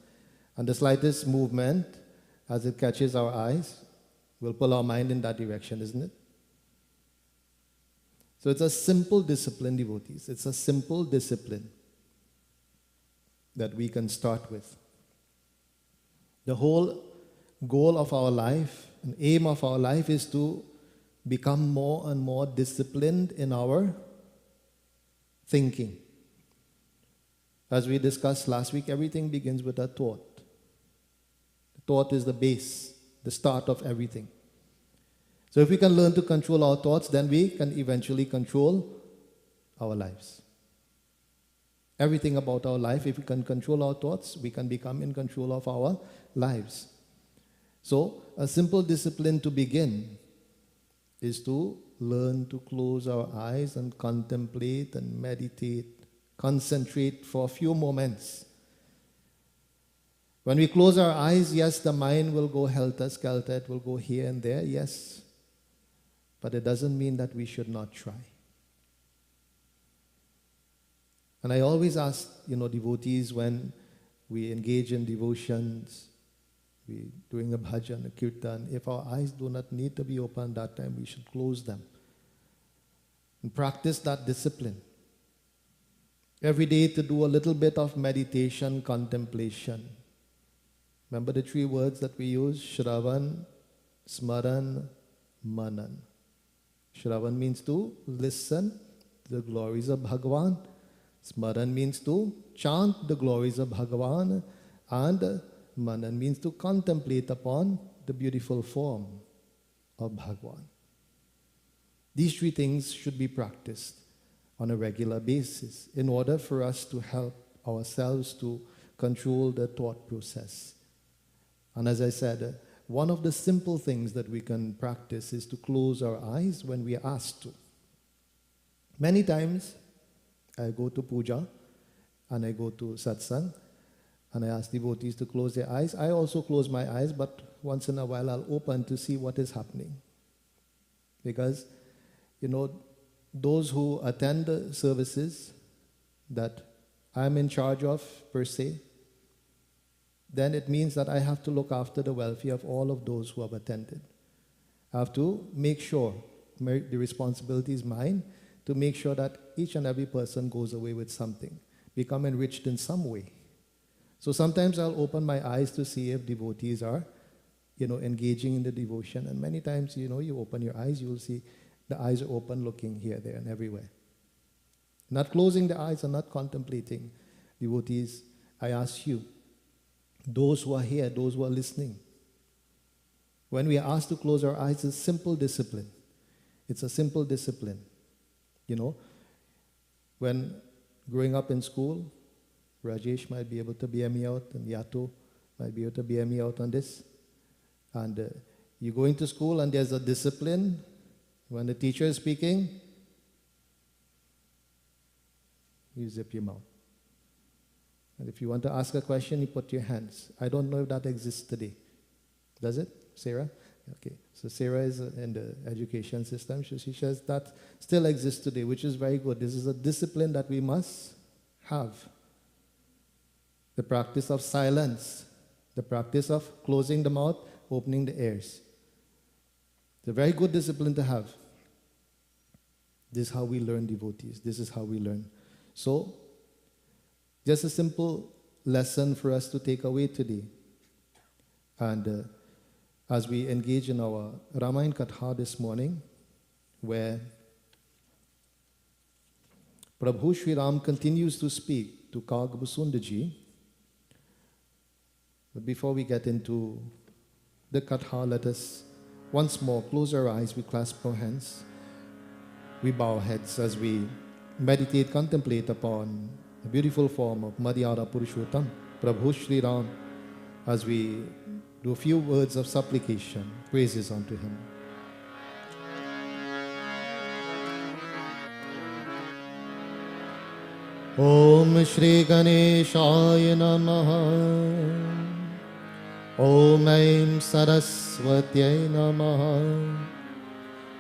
And the slightest movement, as it catches our eyes, will pull our mind in that direction, isn't it? So it's a simple discipline, devotees. It's a simple discipline that we can start with. The whole goal of our life, and aim of our life is to become more and more disciplined in our thinking. As we discussed last week, everything begins with a thought. The thought is the base, the start of everything. So if we can learn to control our thoughts, then we can eventually control our lives. Everything about our life, if we can control our thoughts, we can become in control of our lives. So a simple discipline to begin is to learn to close our eyes and contemplate and meditate, concentrate for a few moments. When we close our eyes, yes, the mind will go helter-skelter, it will go here and there, yes. But it doesn't mean that we should not try. And I always ask, devotees when we engage in devotions, we doing a bhajan, a kirtan, if our eyes do not need to be open that time, we should close them. And practice that discipline. Every day to do a little bit of meditation, contemplation. Remember the 3 words that we use? Shravan, Smaran, Manan. Shravan means to listen to the glories of Bhagavan. Smaran means to chant the glories of Bhagavan. And Manan means to contemplate upon the beautiful form of Bhagavan. These 3 things should be practiced on a regular basis in order for us to help ourselves to control the thought process. And as I said, one of the simple things that we can practice is to close our eyes when we are asked to. Many times, I go to puja and I go to satsang and I ask devotees to close their eyes. I also close my eyes, but once in a while I'll open to see what is happening. Because, those who attend the services that I'm in charge of, per se, then it means that I have to look after the welfare of all of those who have attended. I have to make sure, the responsibility is mine, to make sure that each and every person goes away with something, become enriched in some way. So sometimes I'll open my eyes to see if devotees are, engaging in the devotion. And many times, you open your eyes, you will see the eyes are open, looking here, there, and everywhere. Not closing the eyes and not contemplating. Devotees, I ask you, those who are here, those who are listening, when we are asked to close our eyes, it's a simple discipline. It's a simple discipline. When growing up in school, Rajesh might be able to bear me out, and Yato might be able to bear me out on this. And you go into school and there's a discipline. When the teacher is speaking, you zip your mouth. And if you want to ask a question, you put your hands. I don't know if that exists today. Does it, Sarah? Okay, so Sarah is in the education system. So she says that still exists today, which is very good. This is a discipline that we must have. The practice of silence, the practice of closing the mouth, opening the ears. It's a very good discipline to have. This is how we learn, devotees. This is how we learn. So, just a simple lesson for us to take away today. And as we engage in our Ramayana Katha this morning, where Prabhu Sri Ram continues to speak to Kagbhusundaji. But before we get into the Katha, let us once more close our eyes, we clasp our hands, we bow our heads as we meditate, contemplate upon the beautiful form of Madhyara Purushottam, Prabhu Sri Ram, as we do a few words of supplication, praises unto Him. Om Shri Ganeshaya Namaha. Om Aim Saraswatyai Namaha.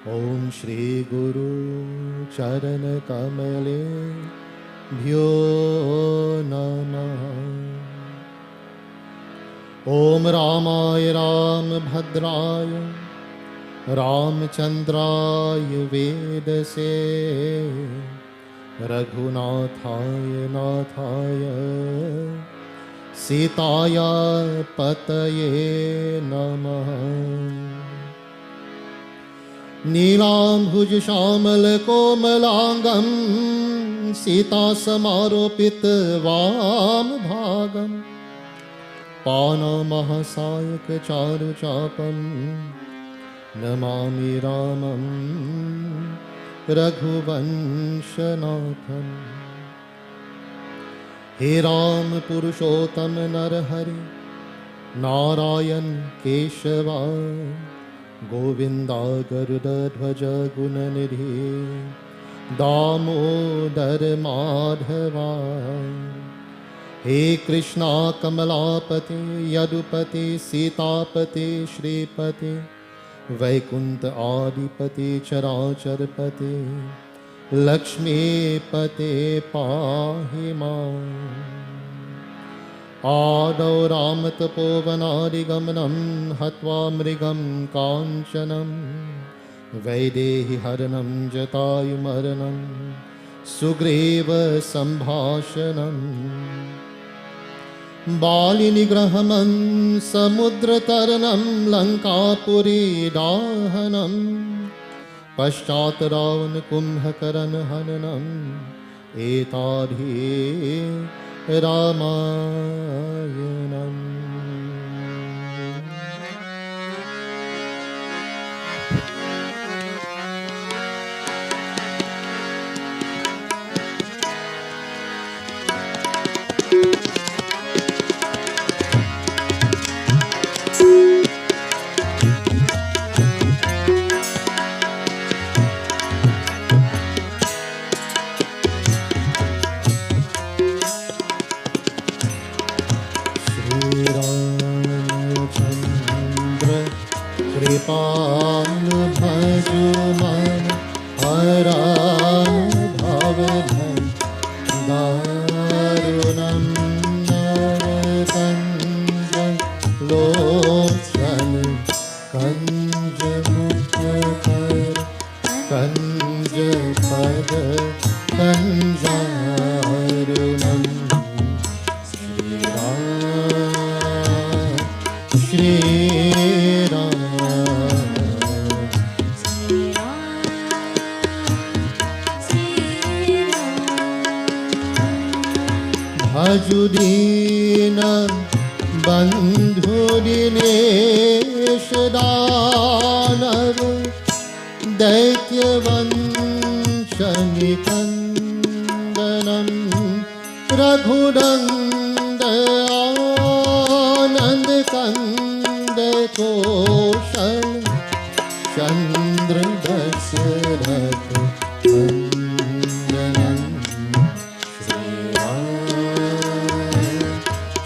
Om Shri Guru Charana Kamale Bhyo Namaha. Om Ramaya Ram Bhadraya Ramchandraya Vedase Raghunathaya Nathaya Sitaya Pataye Namaha. Neelam Bhuj Shamal Komalangam Sita Samaropit Vam Bhagam Pana Mahasayak Charu Chapam Namami Ramam Raghuvanshanatham. He Ram Purushottam Narhari Narayan Keshava Govinda Garuda Dhwaja Gunanidhi Damodar Madhava. He Krishna Kamalapati Yadupati Sitapati Shripati Vaikunta Adipati Characharpati Lakshmi Pate Pahima. Adau Ramatapovanaadigamanam Hatva Mrigam Kanchanam Vaidehi Haranam Jatayumaranam Sugreva Sambhashanam Balinigrahamam Samudrataranam Lankapuri Dahanam Paschat Ravan Kumbhakaran Hananam Etadhi Ramayanam. Kripan bhajuman haran bhavadhan darunam narkanjan lochan kanja mukhatar kanja pada kanjarunam. Shri Ram Bhajudina Bandhudinesh Danav Daityavanchanikandanam Raghudanda Anand Kanda Koshan Chandra Dasarath Vandanam.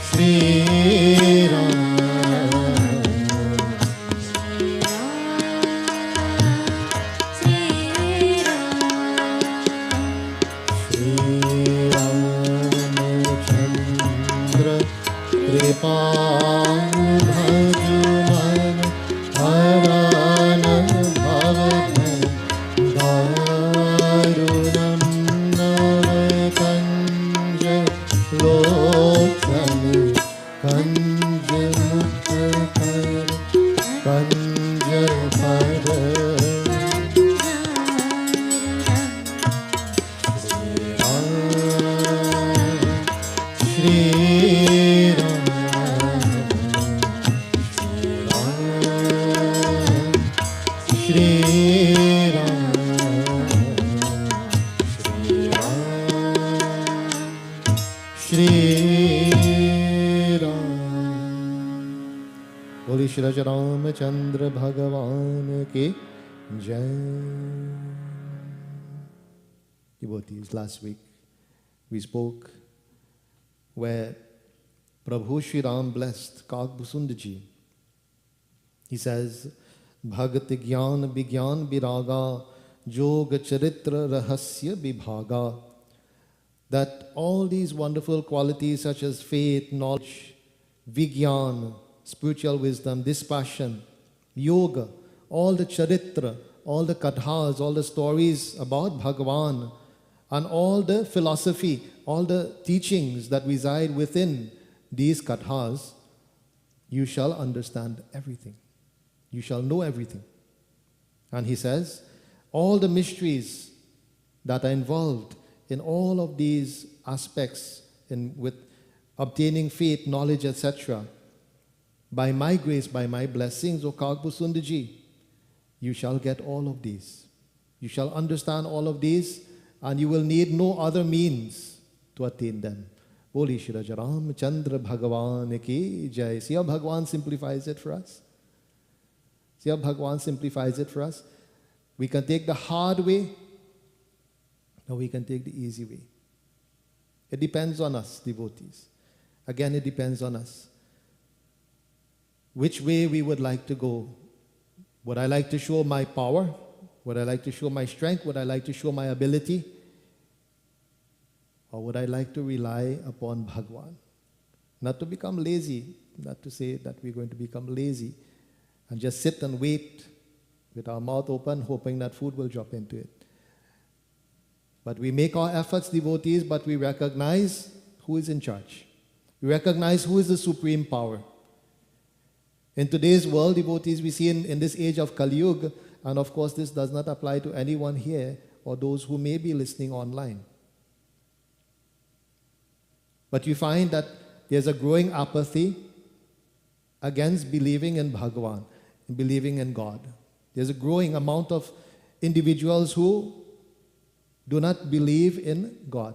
Shri Ram Ramachandra Kripan Bhajuman Haran Bhavadhan Boli Shri Raja Ramachandra Bhagavan ki Jai. Devotees, last week we spoke where Prabhu Shri Ram blessed Kagbhusundaji. He says, Bhagati Gyan Vigyan Viraga Yoga Charitra Rahasya Vibhaga. That all these wonderful qualities such as faith, knowledge, Vigyan, spiritual wisdom, dispassion, yoga, all the charitra, all the kathas, all the stories about Bhagavan, and all the philosophy, all the teachings that reside within these kathas, you shall understand everything. You shall know everything. And he says, all the mysteries that are involved in all of these aspects with obtaining faith, knowledge, etc., by my grace, by my blessings, O Kagbhusundaji, you shall get all of these. You shall understand all of these, and you will need no other means to attain them. Boli Shri Raja Ramachandra Bhagavan ki Jai. See how Bhagavan simplifies it for us? See how Bhagavan simplifies it for us? We can take the hard way, or we can take the easy way. It depends on us, devotees. Again, it depends on us. Which way we would like to go. Would I like to show my power? Would I like to show my strength? Would I like to show my ability? Or would I like to rely upon Bhagwan? Not to become lazy, not to say that we're going to become lazy and just sit and wait with our mouth open, hoping that food will drop into it. But we make our efforts, devotees, but we recognize who is in charge. We recognize who is the supreme power. In today's world, devotees, we see in this age of Kali Yuga, and of course this does not apply to anyone here or those who may be listening online. But you find that there's a growing apathy against believing in Bhagavan, believing in God. There's a growing amount of individuals who do not believe in God.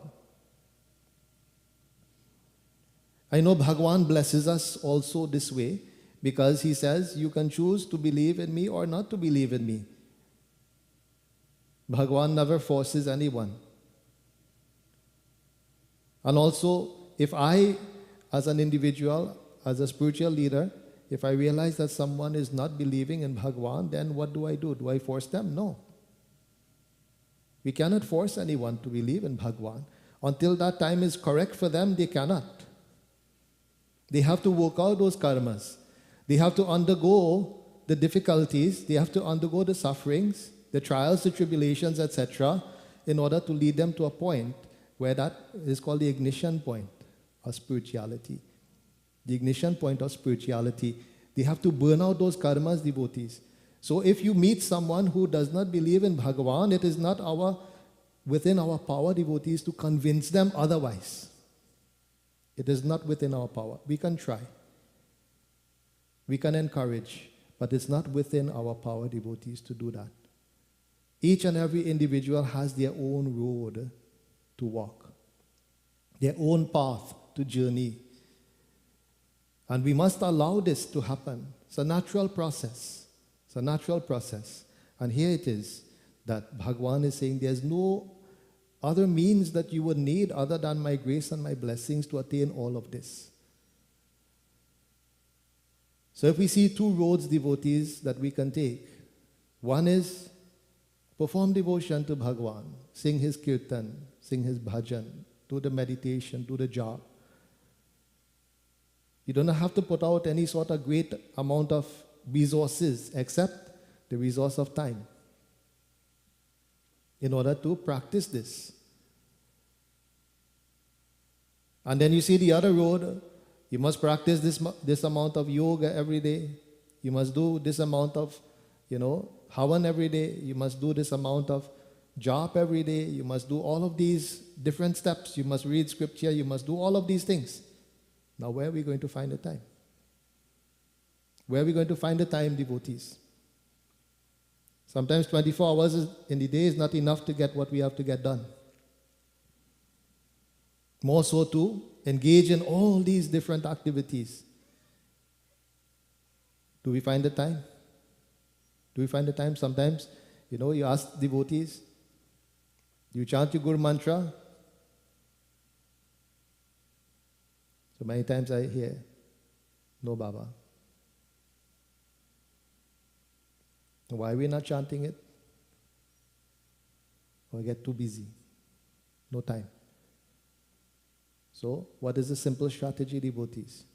I know Bhagavan blesses us also this way, because he says, you can choose to believe in me or not to believe in me. Bhagavan never forces anyone. And also, if I, as an individual, as a spiritual leader, if I realize that someone is not believing in Bhagavan, then what do? Do I force them? No. We cannot force anyone to believe in Bhagavan. Until that time is correct for them, they cannot. They have to work out those karmas. They have to undergo the difficulties, they have to undergo the sufferings, the trials, the tribulations, etc., in order to lead them to a point where that is called the ignition point of spirituality. The ignition point of spirituality. They have to burn out those karmas, devotees. So if you meet someone who does not believe in Bhagavan, it is not within our power, devotees, to convince them otherwise. It is not within our power. We can try. We can encourage, but it's not within our power, devotees, to do that. Each and every individual has their own road to walk, their own path to journey. And we must allow this to happen. It's a natural process. It's a natural process. And here it is that Bhagavan is saying there's no other means that you would need other than my grace and my blessings to attain all of this. So if we see two roads, devotees, that we can take, one is perform devotion to Bhagavan, sing his kirtan, sing his bhajan, do the meditation, do the japa. You don't have to put out any sort of great amount of resources except the resource of time in order to practice this. And then you see the other road. You must practice this amount of yoga every day. You must do this amount of, havan every day. You must do this amount of japa every day. You must do all of these different steps. You must read scripture. You must do all of these things. Now, where are we going to find the time? Where are we going to find the time, devotees? Sometimes 24 hours in the day is not enough to get what we have to get done. More so to engage in all these different activities. Do we find the time? Do we find the time? Sometimes, you ask devotees, you chant your Guru mantra. So many times I hear, no Baba. Why are we not chanting it? Or we get too busy. No time. So, what is the simple strategy, devotees?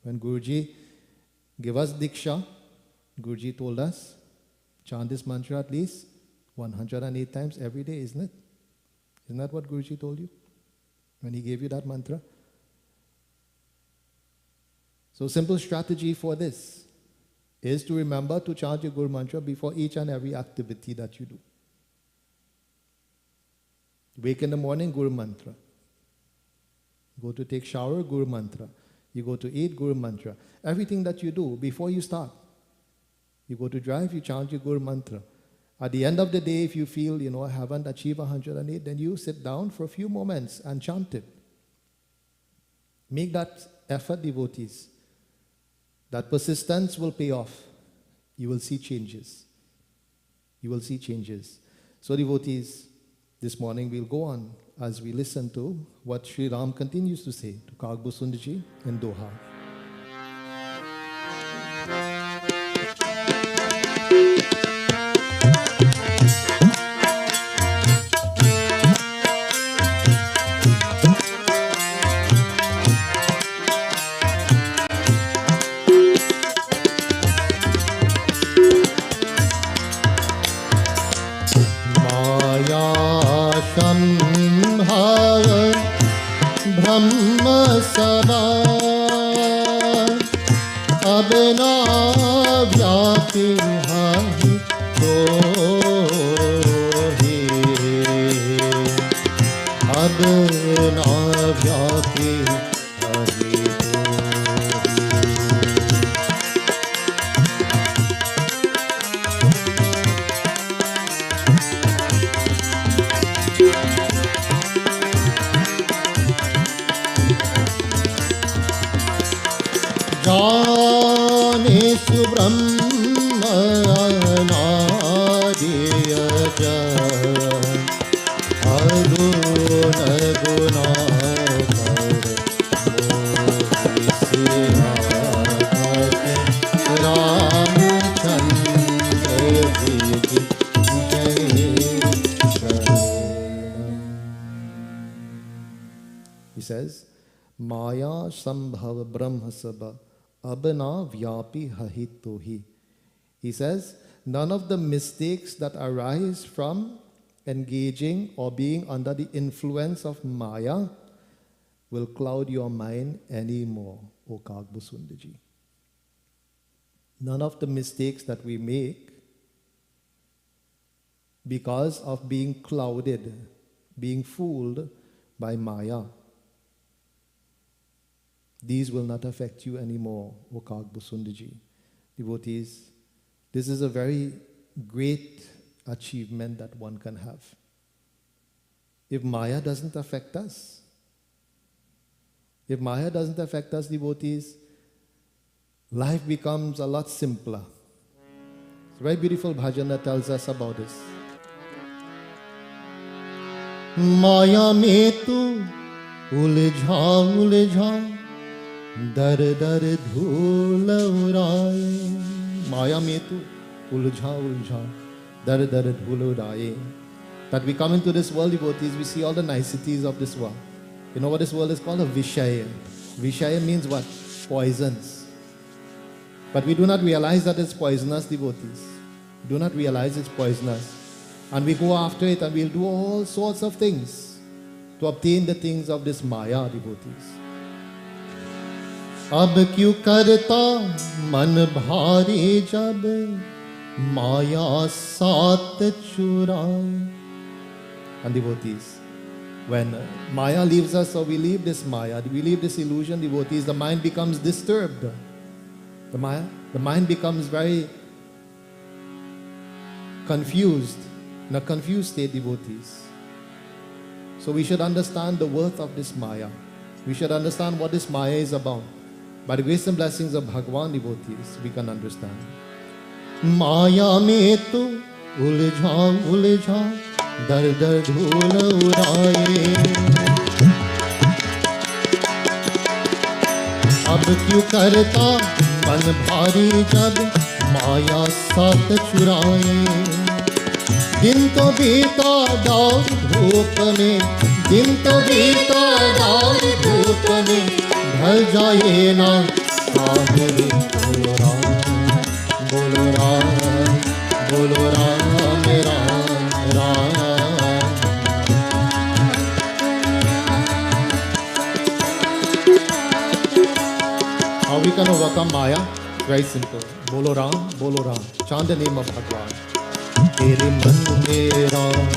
When Guruji gave us Diksha, Guruji told us, chant this mantra at least 108 times every day, isn't it? Isn't that what Guruji told you? When he gave you that mantra? So, simple strategy for this is to remember to chant your Guru mantra before each and every activity that you do. Wake in the morning, Guru mantra. Go to take shower, Guru mantra. You go to eat, Guru mantra. Everything that you do before you start. You go to drive, you chant your Guru mantra. At the end of the day, if you feel, I haven't achieved 108, then you sit down for a few moments and chant it. Make that effort, devotees. That persistence will pay off. You will see changes. You will see changes. So, devotees, this morning we'll go on as we listen to what Sri Ram continues to say to Kagbhu Sundarji in Doha. He says, Maya Sambhav Brahma Sabha Abhana Vyapi Hahitohi. He says, none of the mistakes that arise from engaging or being under the influence of Maya will cloud your mind anymore, O Kagbhu Sundarji. None of the mistakes that we make because of being clouded, being fooled by Maya, these will not affect you anymore, O Kagbhu Sundarji. Devotees, this is a very great achievement that one can have. If Maya doesn't affect us, devotees, life becomes a lot simpler. It's a very beautiful bhajan that tells us about this. Maya mein tu uljha dar dar dhul uraye. Maya mein tu uljha dar dar dhul uraye. That we come into this world, devotees, we see all the niceties of this world. You know what this world is called? A Vishaya. Vishaya means what? Poisons. But we do not realize that it's poisonous, devotees. We do not realize it's poisonous. And we go after it and we'll do all sorts of things to obtain the things of this Maya, devotees. Ab kyu karta man bhari jab Maya sat churai. And devotees, when Maya leaves us, or we leave this Maya, we leave this illusion, devotees, the mind becomes disturbed. The mind becomes very confused, in a confused state, devotees. So we should understand the worth of this Maya. We should understand what this Maya is about. By the grace and blessings of Bhagwan devotees, we can understand. Maya में तो उलझा उलझा दर दर धूल उड़ाए, अब क्यों करता मन भारी जब माया साथ चुराए। दिन तो बीता दाऊद धूप में, दिन तो बीता दाऊद धूप में, ढल जाए ना सामने। बोलो राम बोलो राम बोलो Ram Ram Ram. How we can overcome Maya? Very simple. बोलो Ram, chant the name of Bhagwan. तेरे मन में राम,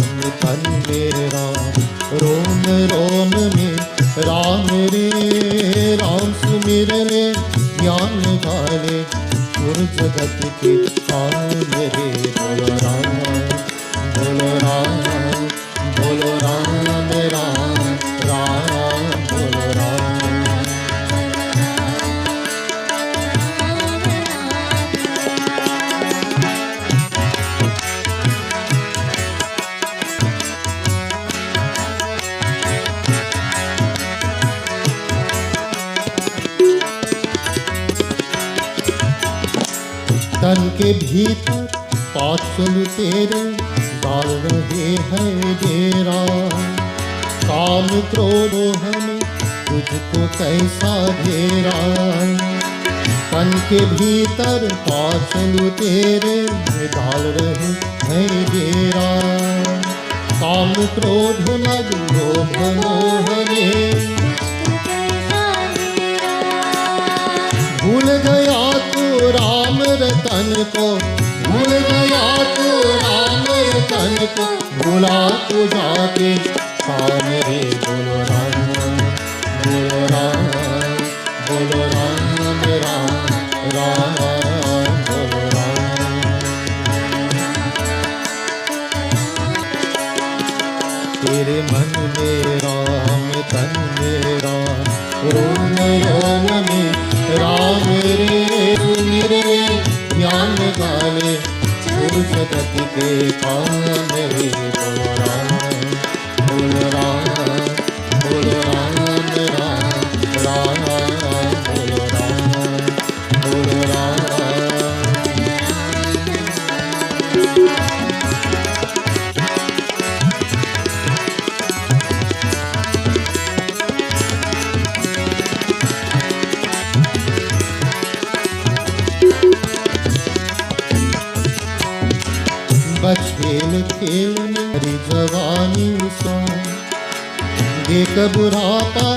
तन में राम, रोम रोम में राम रे। राम सुमिर ले ज्ञान गाले, उर जगत के काम रे। बोलो राम बोलो राम बोलो राम राम राम बोलो राम। तन के भीतर पाचल तेरे डाल रहे हैं डेरा। काम क्रोध हमें तुझको कैसा घेरा। तन के भीतर पाचल तेरे डाल रहे हैं डेरा। काम क्रोध मद लोभ मोह में भूल गया तू राम रतन को, भूल गया तू राम रतन को, भूला तू जाके काम रे। बोलो राम बोलो राम बोलो राम राम राम बोलो राम। तेरे मन में राम तन में राम, रोम रोम में राम रे। सुमिर रे ज्ञान गाले, उर जगत के काम रे। बोलो राम बोलो राम बोलो राम राम राम बोलो राम बोलो राम। खेल खेल मेरी जवानी सो, देख बुढ़ापा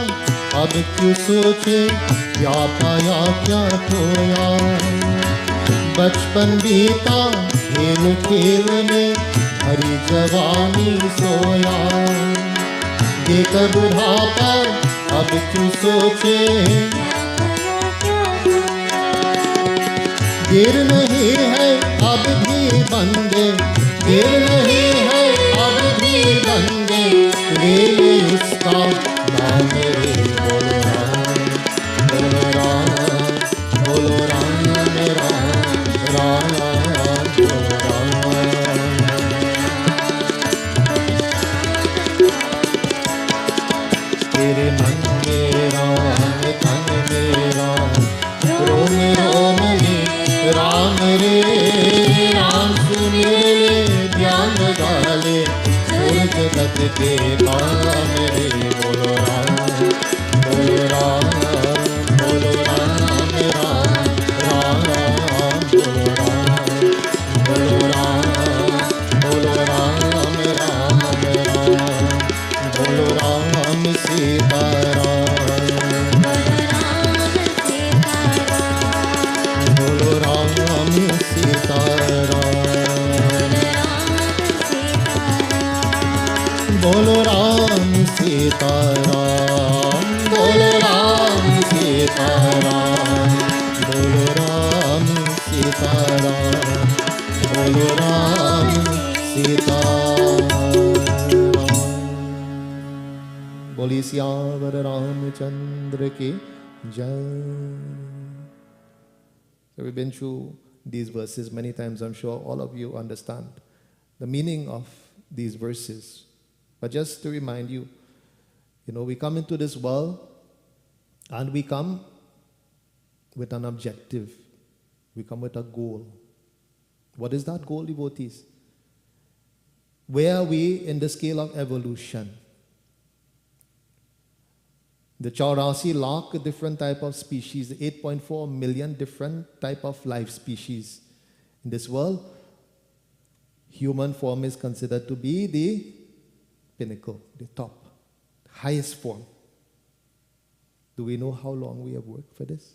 अब क्यों सोचे, क्या पाया क्या खोया। बचपन बीता खेल खेल में हरी जवानी सोया। देख बुढ़ापा अब क्यों सोचे, देर नहीं है अब भी बंदे, देर नहीं है अब भी बंदे, ले ले इसका नाम रे। बोलो राम बोलो राम बोलो राम राम राम बोलो राम। तेरे मन में राम तन में राम, रोम रोम में राम रे। राम सुमिर ज्ञान गाले, उर जगत के काम रे। बोलो राम बोलो राम बोलो राम राम राम बोलो राम बोलो राम बोलो राम राम राम बोलो राम सीता राम बोलो राम सीता राम बोलो राम सीता राम बोलो राम सीता राम बोलो राम सीता राम बोलो राम सीता राम। बोली सियावर रामचंद्र की Jai. So we've been through these verses many times. I'm sure all of you understand the meaning of these verses. But just to remind you, we come into this world and we come with an objective. We come with a goal. What is that goal, devotees? Where are we in the scale of evolution? The 84 lakh different type of species, the 8.4 million different type of life species in this world, human form is considered to be the pinnacle, the top, highest form. Do we know how long we have worked for this?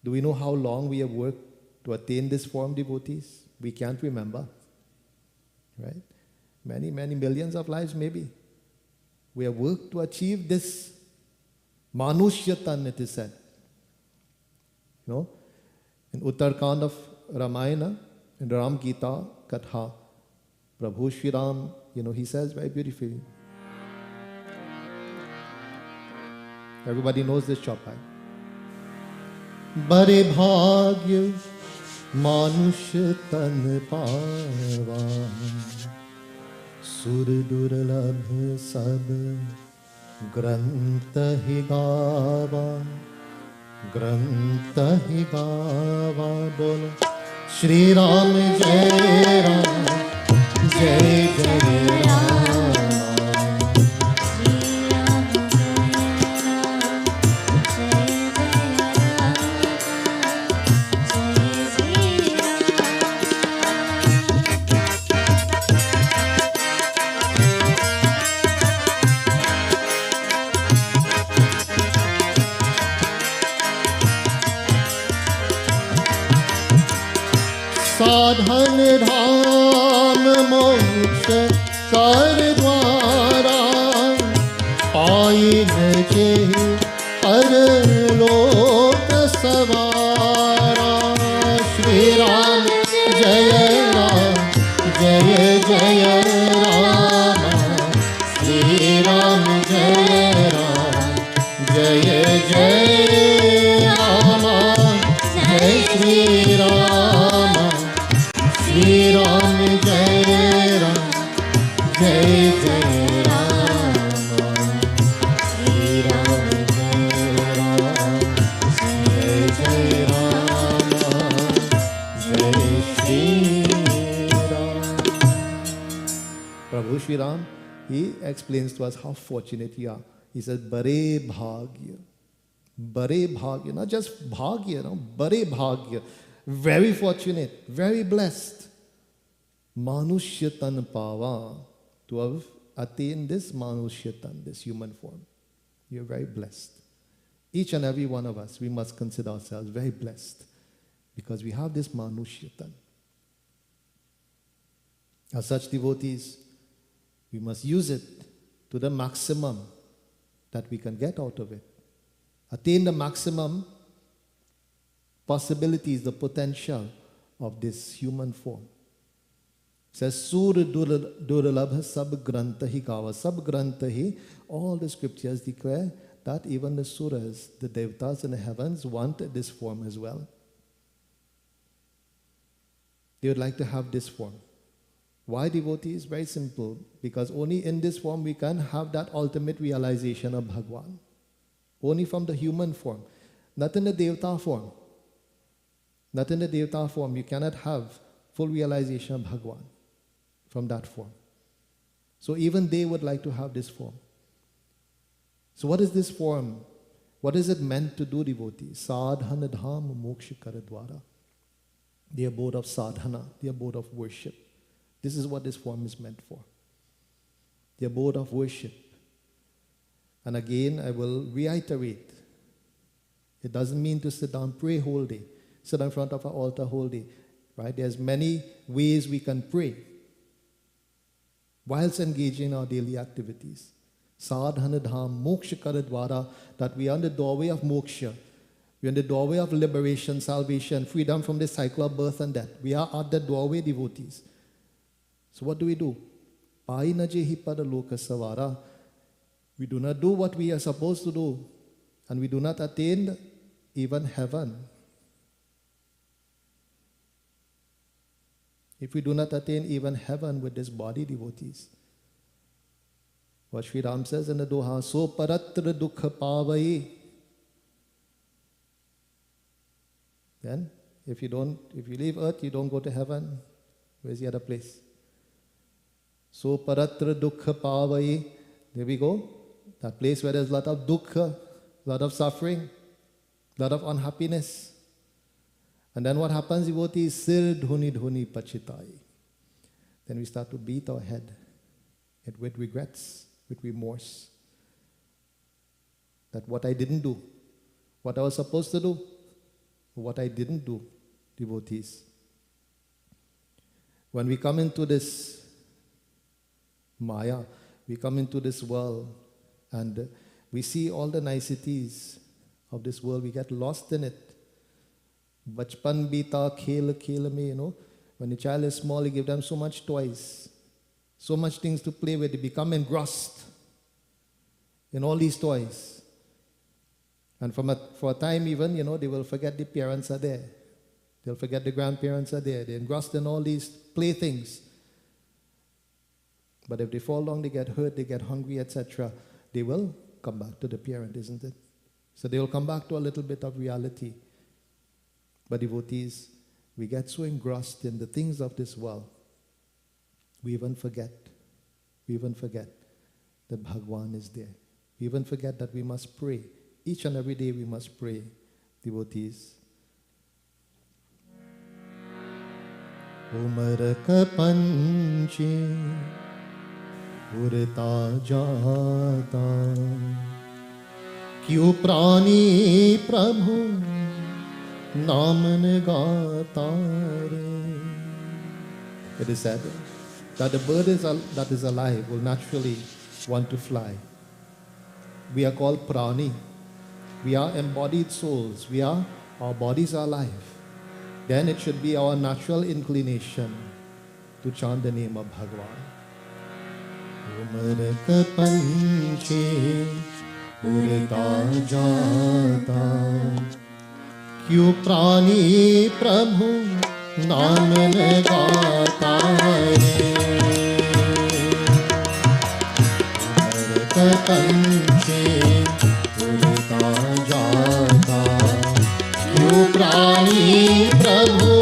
Do we know how long we have worked to attain this form, devotees? We can't remember, right? Many, many millions of lives maybe. We have worked to achieve this Manushyatan, it is said. In Uttarkand of Ramayana, in the Ram Gita Katha, Prabhu Shri Ram, he says very beautifully. Everybody knows this chapter. Bare bhagya manush tan pava sur durlabh sab grantha hi gava bolo Shri Ram Jai Ram Jai Jai Ram साधन धाम मोक्ष कर द्वारा pine के परलोक सवारा श्री राम जय राम जय जय राम श्री राम जय राम जय जय राम जय Shri Ram Shri Ram Jai Ram Jai Jai Ram Shri Ram Jai Ram Jai Jai Ram Jai Shri Ram. Prabhu Shri Ram, he explains to us how fortunate we are. He says, Bare Bhagya. Bare Bhagya, not just Bhagya, Bare Bhagya. Very fortunate, very blessed. Manushyatan Pava, to have attained this Manushyatan, this human form. You're very blessed. Each and every one of us, we must consider ourselves very blessed because we have this Manushyatan. As such devotees, we must use it to the maximum that we can get out of it. Attain the maximum possibilities, the potential of this human form. It says, Sur Durlabha Sab Grantahi Kava. Sab Grantahi, all the scriptures declare that even the Suras, the Devatas in the heavens, want this form as well. They would like to have this form. Why, devotees? Very simple. Because only in this form we can have that ultimate realization of Bhagwan. Only from the human form. Not in the Devata form. Not in the Devata form. You cannot have full realization of Bhagwan from that form. So even they would like to have this form. So what is this form? What is it meant to do, devotees? Sadhana dham moksha karadwara. The abode of sadhana, the abode of worship. This is what this form is meant for. The abode of worship. And again, I will reiterate. It doesn't mean to sit down, pray whole day. Sit in front of an altar whole day. Right? There's many ways we can pray whilst engaging in our daily activities. Sadhana dham moksha karadwara, that we are on the doorway of moksha. We are on the doorway of liberation, salvation, freedom from the cycle of birth and death. We are at the doorway, devotees. So what do? Paina jehi pada loka savara. We do not do what we are supposed to do, and we do not attain even heaven. If we do not attain even heaven with this body, devotees, what Sri Ram says in the Doha, so paratra dukha pavai. Then, if you leave earth, you don't go to heaven. Where's the other place? So paratra dukha pavai. There we go. That place where there's a lot of dukkha, a lot of suffering, a lot of unhappiness. And then what happens, devotees? Sir dhuni dhuni pachitai. Then we start to beat our head with regrets, with remorse. That what I didn't do, what I was supposed to do, what I didn't do, devotees. When we come into this Maya, we come into this world and we see all the niceties of this world, we get lost in it. Bachpan bita khel khel mein, when the child is small, you give them so much toys, so much things to play with, they become engrossed in all these toys. And for a time even, they will forget the parents are there. They'll forget the grandparents are there. They're engrossed in all these playthings. But if they fall down, they get hurt, they get hungry, etc., they will come back to the parent, isn't it? So they will come back to a little bit of reality. But devotees, we get so engrossed in the things of this world, we even forget that Bhagwan is there. We even forget that we must pray. Each and every day we must pray, devotees. Umaraka panchi urta jata kyu prani prabhu naman gatare. It is said that the bird that is alive will naturally want to fly. We are called prani. We are embodied souls. Our bodies are alive. Then it should be our natural inclination to chant the name of Bhagwan. Umaraka panche urta jata kyu prani prabhu naman gatare. Umaraka panche urta jata kyu prani prabhu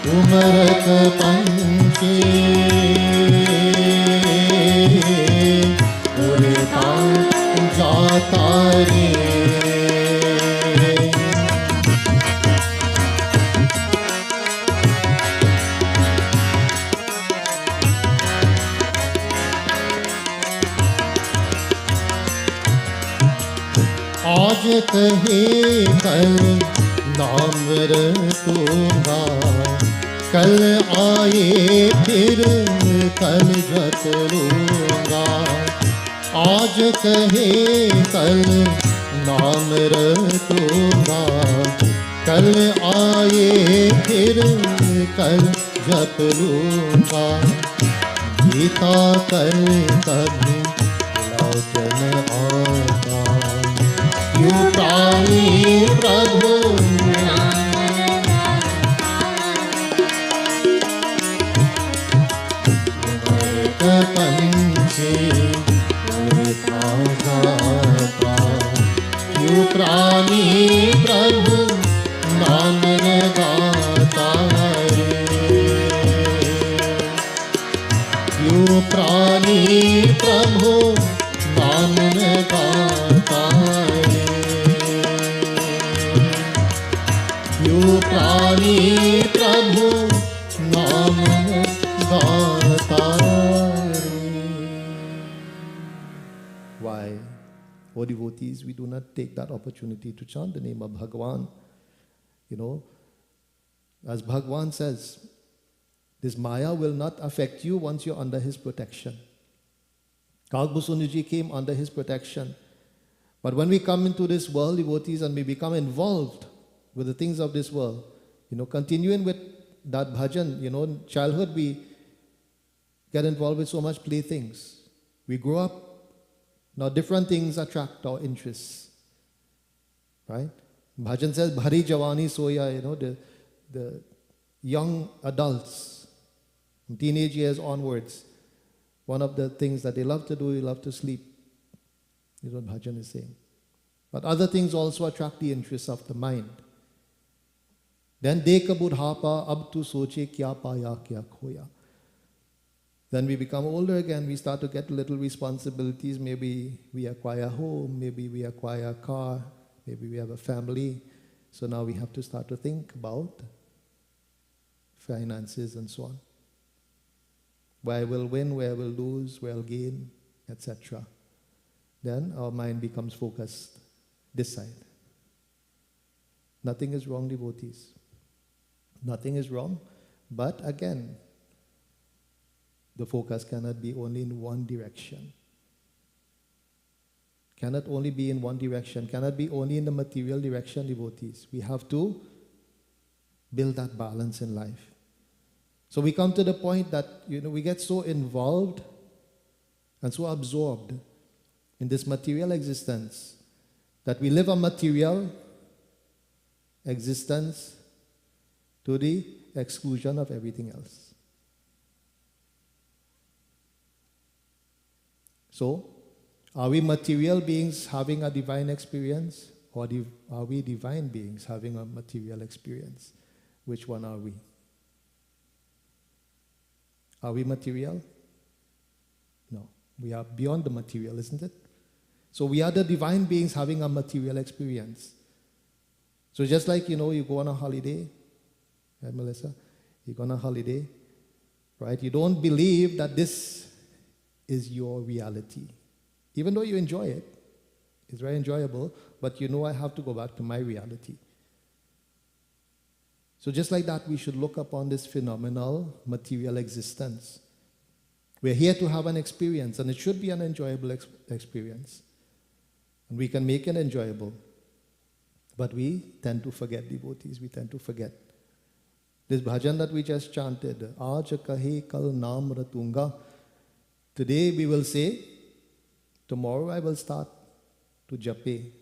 Umaraka panche urta jata re. आज कहे कल नाम रटूंगा, कल आए फिर कल जप लूंगा। आज कहे कल नाम रटूंगा, कल आए फिर कल जप लूंगा। गीता कल कभी लौट न आता, क्यों प्राणी प्रभु पंछी उड़ता जाता, क्यों प्राणी प्रभु नाम गाता रे। क्यों प्राणी प्रभु नाम गाता रे। क्यों प्राणी प्रभु नाम गाता रे। Why, O devotees, we do not take that opportunity to chant the name of Bhagwan? As Bhagwan says, this Maya will not affect you once you're under his protection. Kalbhusunji came under his protection. But when we come into this world, devotees, and we become involved with the things of this world, continuing with that bhajan, in childhood we get involved with so much playthings. We grow up, now different things attract our interests, right? Bhajan says, Bhari Javani Soya, the young adults, from teenage years onwards, one of the things that they love to do, they love to sleep, is what bhajan is saying. But other things also attract the interests of the mind. Then Deka Budhapa ab tu soche kya paya kya khoya. Then we become older again, we start to get little responsibilities. Maybe we acquire a home, maybe we acquire a car, maybe we have a family. So now we have to start to think about finances and so on. Where I will win, where I will lose, where I'll gain, etc. Then our mind becomes focused this side. Nothing is wrong, devotees. Nothing is wrong, but again, the focus cannot be only in one direction. Cannot only be in one direction, cannot be only in the material direction, devotees. We have to build that balance in life. So we come to the point that, we get so involved and so absorbed in this material existence that we live a material existence to the exclusion of everything else. So, are we material beings having a divine experience, or are we divine beings having a material experience? Which one are we? Are we material? No. We are beyond the material, isn't it? So we are the divine beings having a material experience. So just like, you go on a holiday, right, Melissa? You go on a holiday, right? You don't believe that this is your reality. Even though you enjoy it, it's very enjoyable, but I have to go back to my reality. So just like that, we should look upon this phenomenal material existence. We're here to have an experience, and it should be an enjoyable experience. And we can make it enjoyable. But we tend to forget, devotees, we tend to forget. This bhajan that we just chanted, Aaj kahe kal naam ratunga. Today we will say, tomorrow I will start to jape.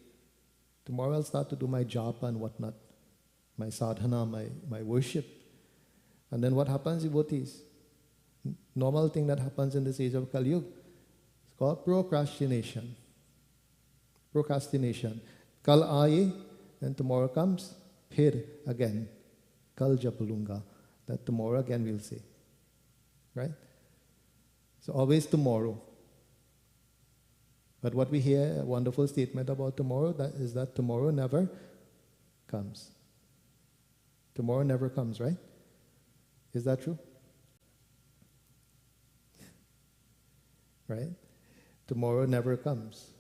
Tomorrow I'll start to do my japa and whatnot. My sadhana, my worship. And then what happens, devotees? Normal thing that happens in this age of Kali Yuga. It's called procrastination. Procrastination. Kal aaye, then tomorrow comes, phir again. Kal japalunga. That tomorrow again we'll say. Right? So always tomorrow. But what we hear, a wonderful statement about tomorrow, is that tomorrow never comes. Tomorrow never comes, right? Is that true? Right? Tomorrow never comes.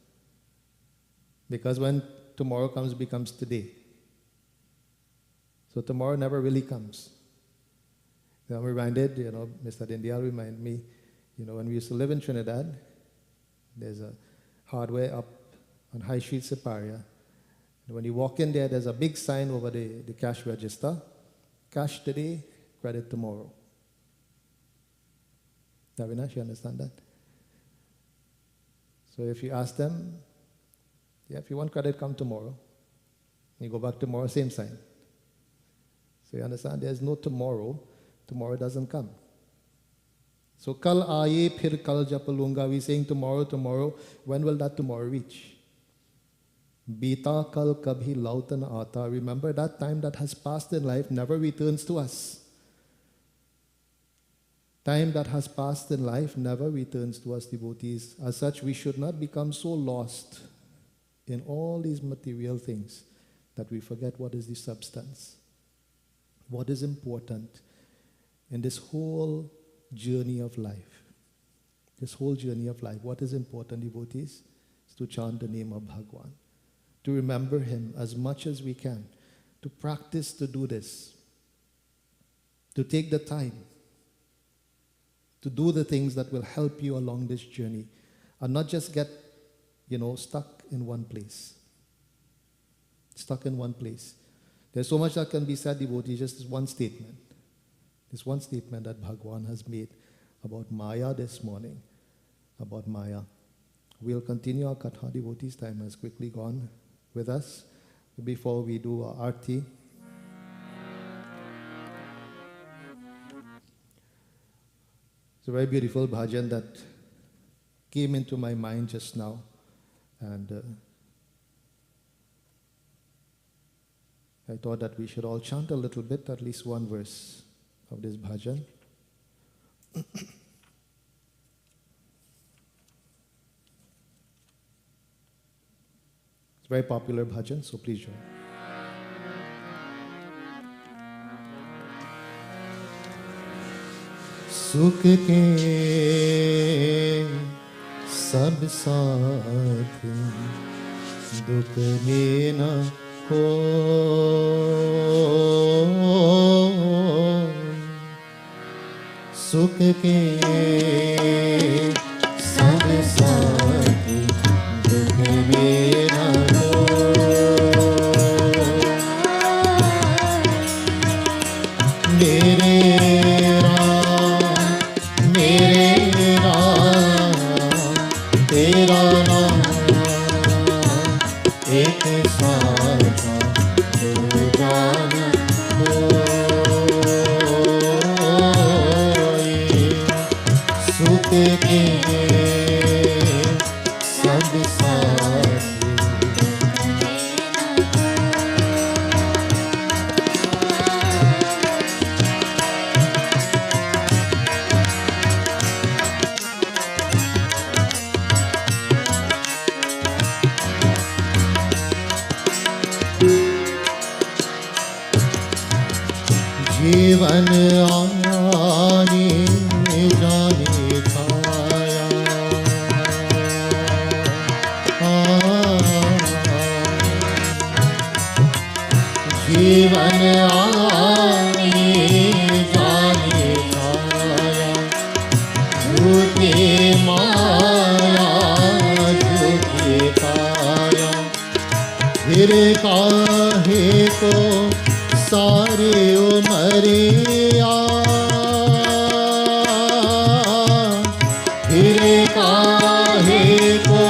Because when tomorrow comes, it becomes today. So tomorrow never really comes. I'm reminded, Mr. Dindyal reminded me, when we used to live in Trinidad, there's a hardware up on High Street, Siparia. When you walk in there, there's a big sign over the cash register. Cash today, credit tomorrow. Davinash, you understand that? So if you ask them, if you want credit, come tomorrow. You go back tomorrow, same sign. So you understand, there's no tomorrow. Tomorrow doesn't come. So kal aaye phir kal japalunga. We're saying tomorrow, tomorrow. When will that tomorrow reach? Bita kal kabhi lautan aata. Remember, that time that has passed in life never returns to us. Time that has passed in life never returns to us, devotees. As such, we should not become so lost in all these material things that we forget what is the substance. What is important in this whole journey of life. This whole journey of life. What is important, devotees? Is to chant the name of Bhagwan. To remember Him as much as we can. To practice to do this. To take the time. To do the things that will help you along this journey. And not just get, stuck in one place. Stuck in one place. There's so much that can be said, devotees, just as one statement. This one statement that Bhagwan has made about Maya this morning, about Maya. We'll continue our Katha. Devotees' time has quickly gone with us. Before we do our aarti, it's a very beautiful bhajan that came into my mind just now, and I thought that we should all chant a little bit, at least one verse of this bhajan. It's a very popular bhajan, so please join. सुख के सब साथ दुख में न हो, सुख के सब साथ दुख में न हो, मेरे तेरा नाम एक साथ जान हो, सुख के सब साथ जीवन आने जाने छाया, जीवन आने जाने छाया, झूठे माया झूठे पाया, फिर काहे को सारे उमरिया, फिर काहे को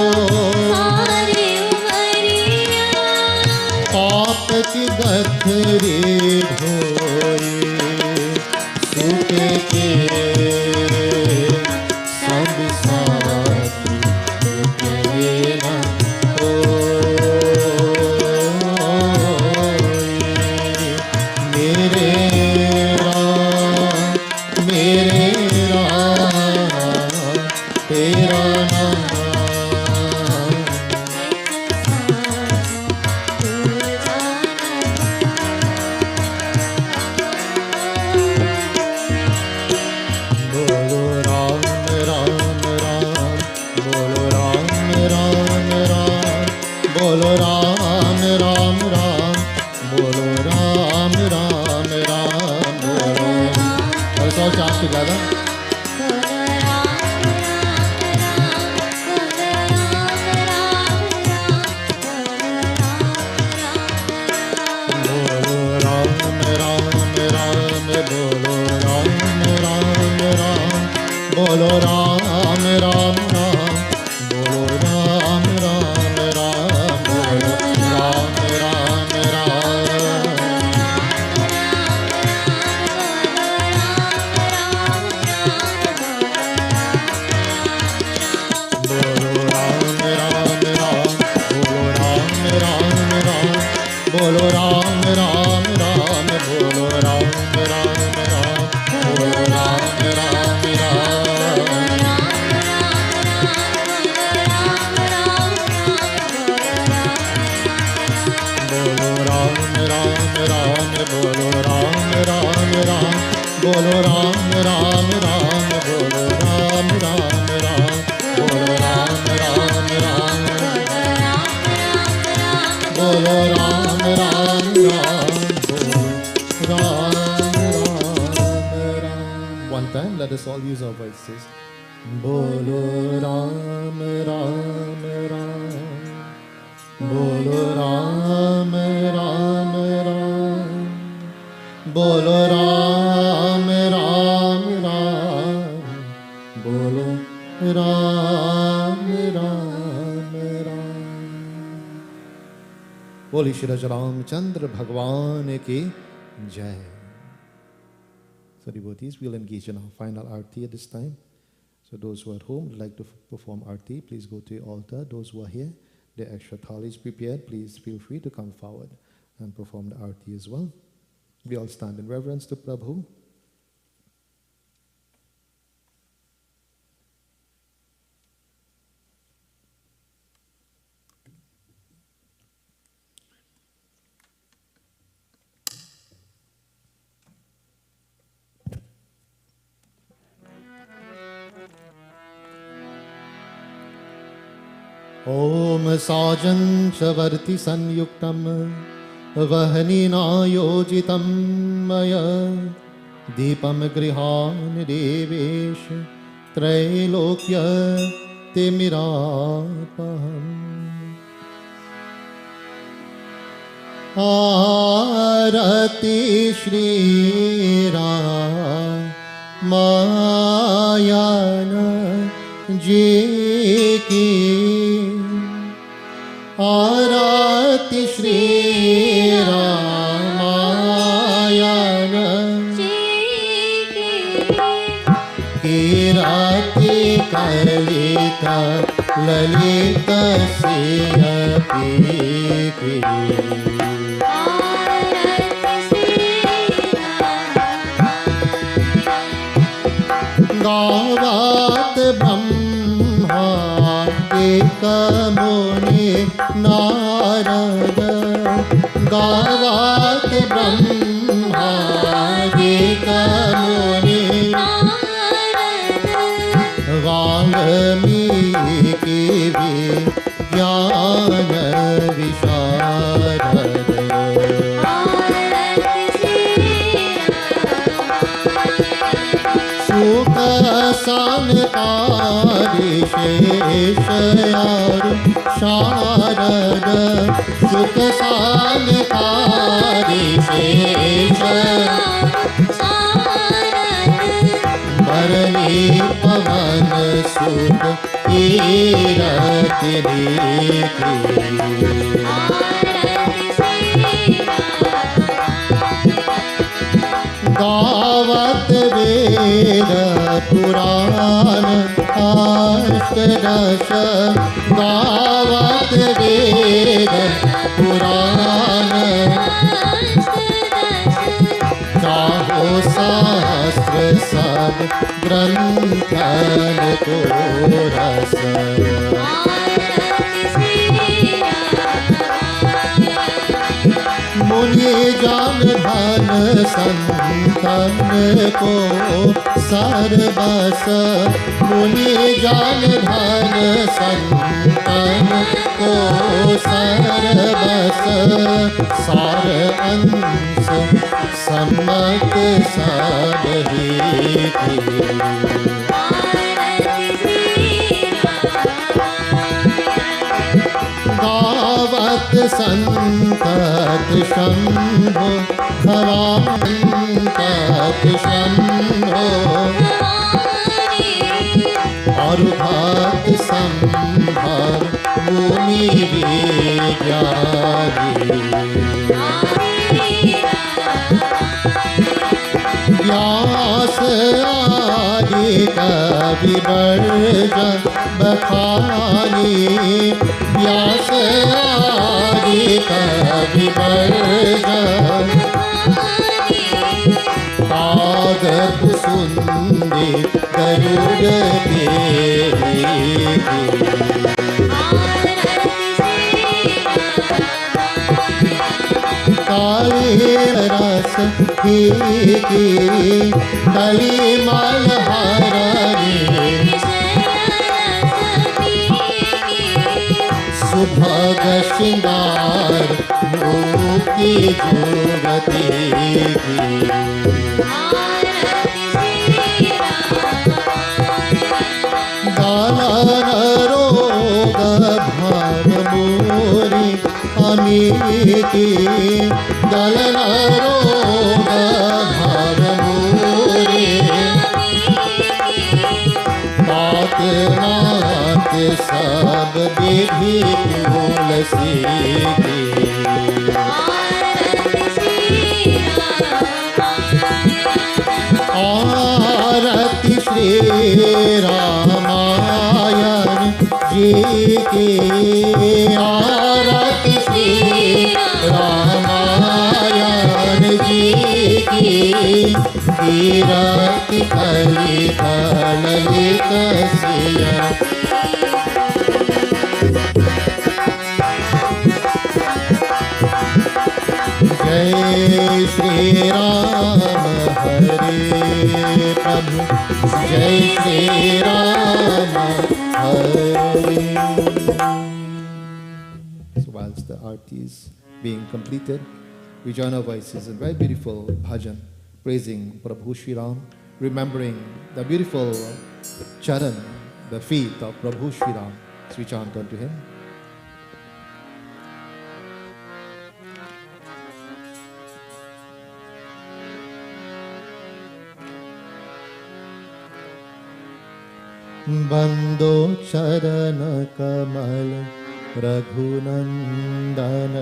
सारे उमरिया, पाप की गठरी ढोई, सुख के सब साथी दुख में न तेरा नाम बोलो राम राम राम, बोलो राम राम राम, बोलो राम राम राम, बोलो राम राम राम, बोलो Let's all chant together. बोलो राम राम राम, बोलो राम राम राम, बोलो राम राम राम, बोलो राम राम राम, बोलो राम राम राम, बोलो राम राम राम, बोलो राम राम राम, बोलो राम राम राम, बोलो राम राम राम, बोलो राम राम राम, बोलो राम राम राम, बोलो राम राम राम, बोलो राम राम राम, बोलो राम राम राम, बोलो Ram Ram Ram. One time, let us all use our voices. बोलो राम राम राम, बोलो राम राम राम, बोलो राम राम. बोली श्री रामचंद्र भगवान की जय. So devotees, we'll engage in our final aarti at this time. So those who are at home would like to perform aarti, please go to the altar. Those who are here, the extra thali is prepared. Please feel free to come forward and perform the aarti as well. We all stand in reverence to Prabhu. Om Sajan Chavarti Sanyuktam Vahaninayojitam Maya Deepam Grihan Devesh Trailokya Timirapaham Aarti Shri Ramayana Ji Ki आरती श्री रामायण कीरति कलित ललित सियपी गावत ब्रह्मा एक मुनि नारद गावत ब्रह्मा एक मुनि वाल्मीकि ज्ञान विशारद सुख संकारी शेष शारद सुख संकारी शेष बरनी पवन सुख कीरति गावत वेद पुराण अष्टदश गावत वेद पुराण चाहो शास्त्र सब ग्रंथन को रस मुनि जान धन संतन को सर्वस मुनि जान धन संतन को सर्वस सार अंश सम्मत सब ही गावत संतत शंभो भवांतत शंभो और भक्त संभव मुनि विज्ञानी व्यास आदि कवि वर्ज बखानी व्यास आदि कवि वर्ज कागद सुंदे गरुड़ काले रस की कली माल हरी सुभग श्रृंगार मुक्ति जुगती गालन रोग भार मोरी अमीति गलन रोग भार मोरी बात नात सब विधि तुलसी आरती श्री रामायण जी की आरती श्री रामायण जी की कीरति कलित ललित सिया जय श्री राम हरे प्रभु जय श्री राम हरे. So whilst the aarti is being completed, we join our voices in very beautiful bhajan, praising Prabhu Shri Ram, remembering the beautiful charan, the feet of Prabhu Shri Ram. So we chant unto him. बंदो चरण कमल रघुनंदन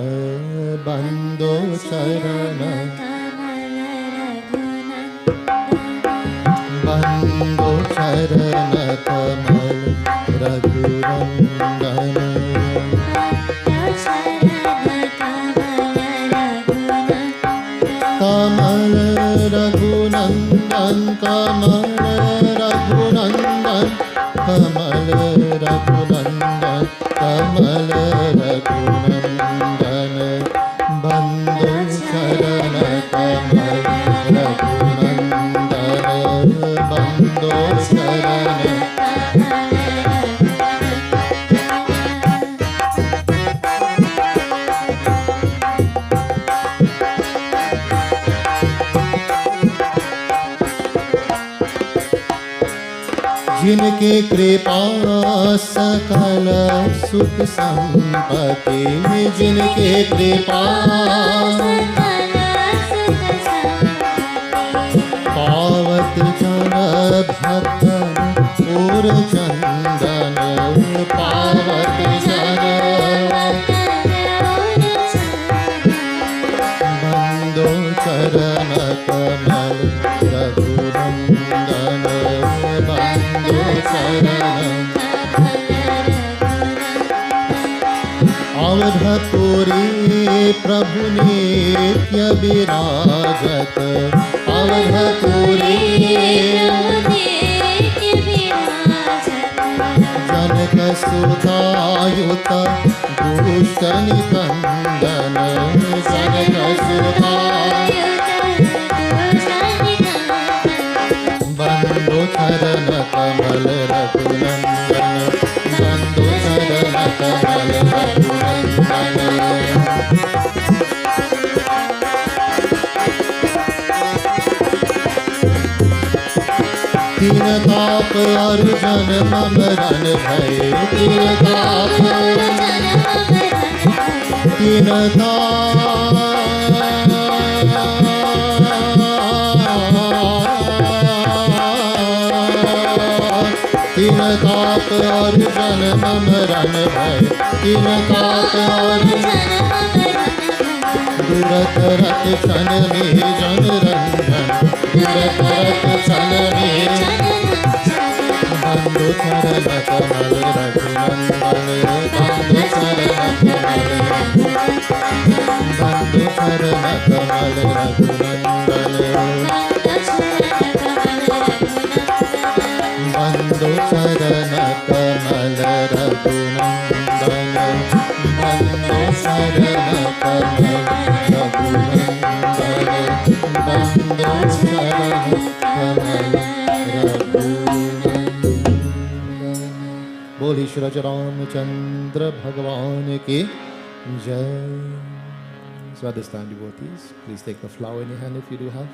बंदो चरण बंदो चरण कमल रघुनंदन कमल रघुनंदन कमल रघुनंदन कमल रघुनंदन कमल रघुनंदन बंदो चरण कमल रघुनंदन बंदो चरण जिनके कृपा सकल सुख संपत्ति जिनके कृपा पावत जन भक्त और चंदन पावत जन बंदो चरण कमल रघुनंदन बंदो चरण अवधपुरी प्रभु नित्य विराजत अवधपुरी जनक सुधायुत दुष्ट निकंदन जनक सुधायुत बंदो चरण कमल रघुनंदन बंदो चरण कमल रघुनंदन तीन ताप अर्जुन ममरन भय तीन ताप तीन तीन ताप अर्जुन ममरन भय तीन ताप अर्जुन दुरत रत सन में जन रंजन दुरत रत सन में बंदो चरण कमल रघुनंदन बंदो चरण कमल बंदो चरण कमल रघुनंदन बंदो चरण कमल रघुनंदन बंदो चरण कमल रघुनंदन बंदो चरण कमल बोली श्री रामचंद्र भगवान की जय. So at this time, devotees, please take a flower in your hand if you do have.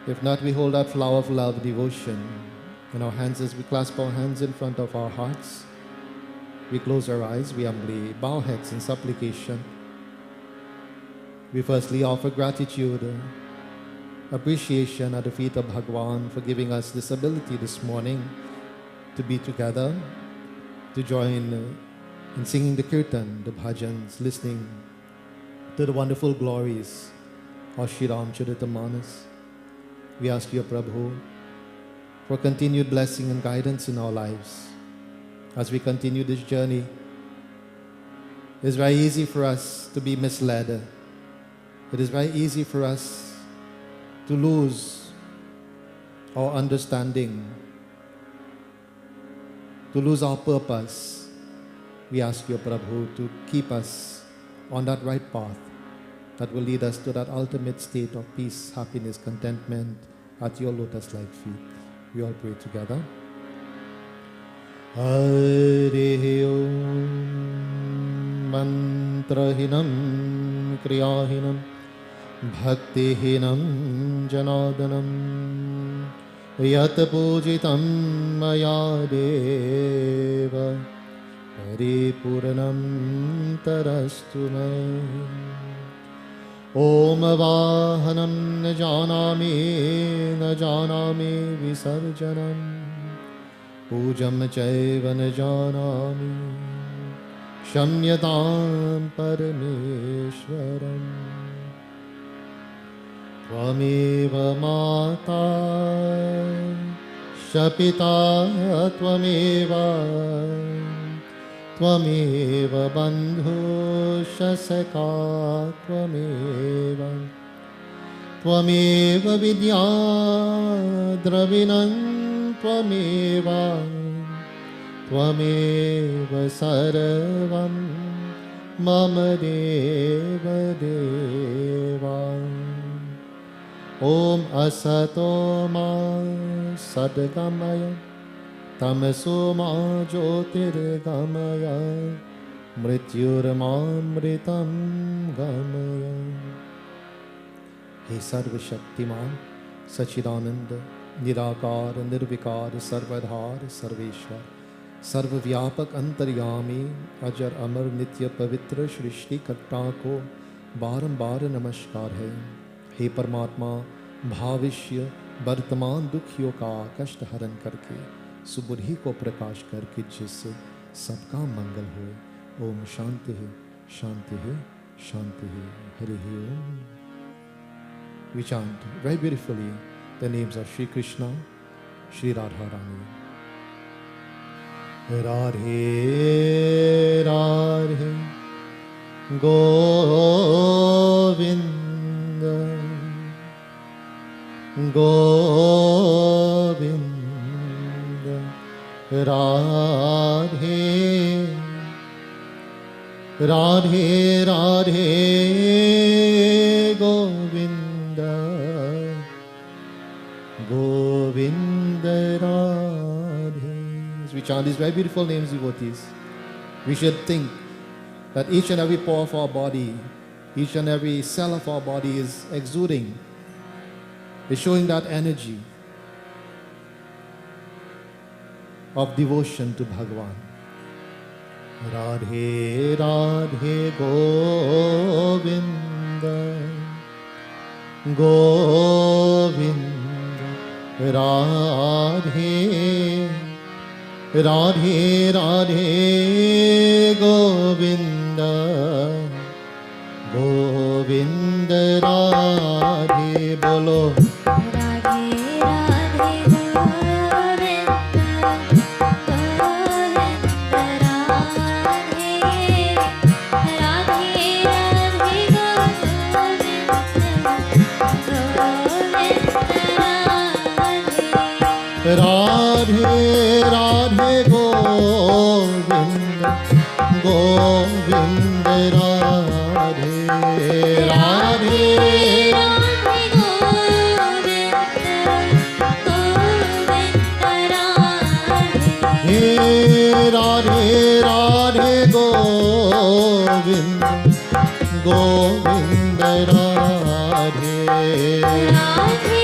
If not, we hold that flower of love, devotion in our hands as we clasp our hands in front of our hearts. We close our eyes, we humbly bow heads in supplication. We firstly offer gratitude, appreciation at the feet of Bhagwan for giving us this ability this morning to be together, to join in singing the kirtan, the bhajans, listening to the wonderful glories of Sri Ramcharita Manas. We ask you, Prabhu, for continued blessing and guidance in our lives. As we continue this journey, it's very easy for us to be misled. It is very easy for us to lose our understanding, to lose our purpose. We ask you, Prabhu, to keep us on that right path that will lead us to that ultimate state of peace, happiness, contentment at your lotus-like feet. We all pray together. Hare Om Mantrahinam Kriyahinam Bhaktihinam Janadanam Yat Pujitam Maya Deva Paripuranam Tarastu Me Om Vahanam न जानामि विसर्जनम पूजम चैव न जानामि क्षम्यतां परमेश्वरम् त्वमेव माता च पिता त्वमेव बन्धुश्च सखा त्वमेव विद्या द्रविणं त्वमेव सर्वं मम देव देवा ॐ असतो मा सद्गमय तमसो मा ज्योतिर्गमय मृत्युर्मामृतं गमय। हे सर्वशक्तिमान सच्चिदानंद निराकार निर्विकार सर्वधार सर्वेश्वर सर्वव्यापक अंतर्यामी अजर अमर नित्य पवित्र सृष्टि कर्ता को बारंबार नमस्कार है। हे परमात्मा, भविष्य वर्तमान दुखियों का कष्ट हरण करके सुबुद्धि को प्रकाश करके जिससे सबका मंगल हो। ओम शांति है शांति है शांति है। हरि ओम। We chant very beautifully the names of Shri Krishna, Shri Radharani. Radhe Radhe Govinda Govinda Radhe Radhe Radhe Govinda Govinda Radhe. As we chant these very beautiful names, devotees, we should think that each and every pore of our body, each and every cell of our body is exuding, is showing that energy of devotion to Bhagavan. Radhe Radhe Govinda Govinda Radhe Radhe Radhe Govinda Govinda Radhe Bolo Radhe Radhe Govinda Govinda Radhe Radhe Radhe Radhe Govinda Govinda Radhe Radhe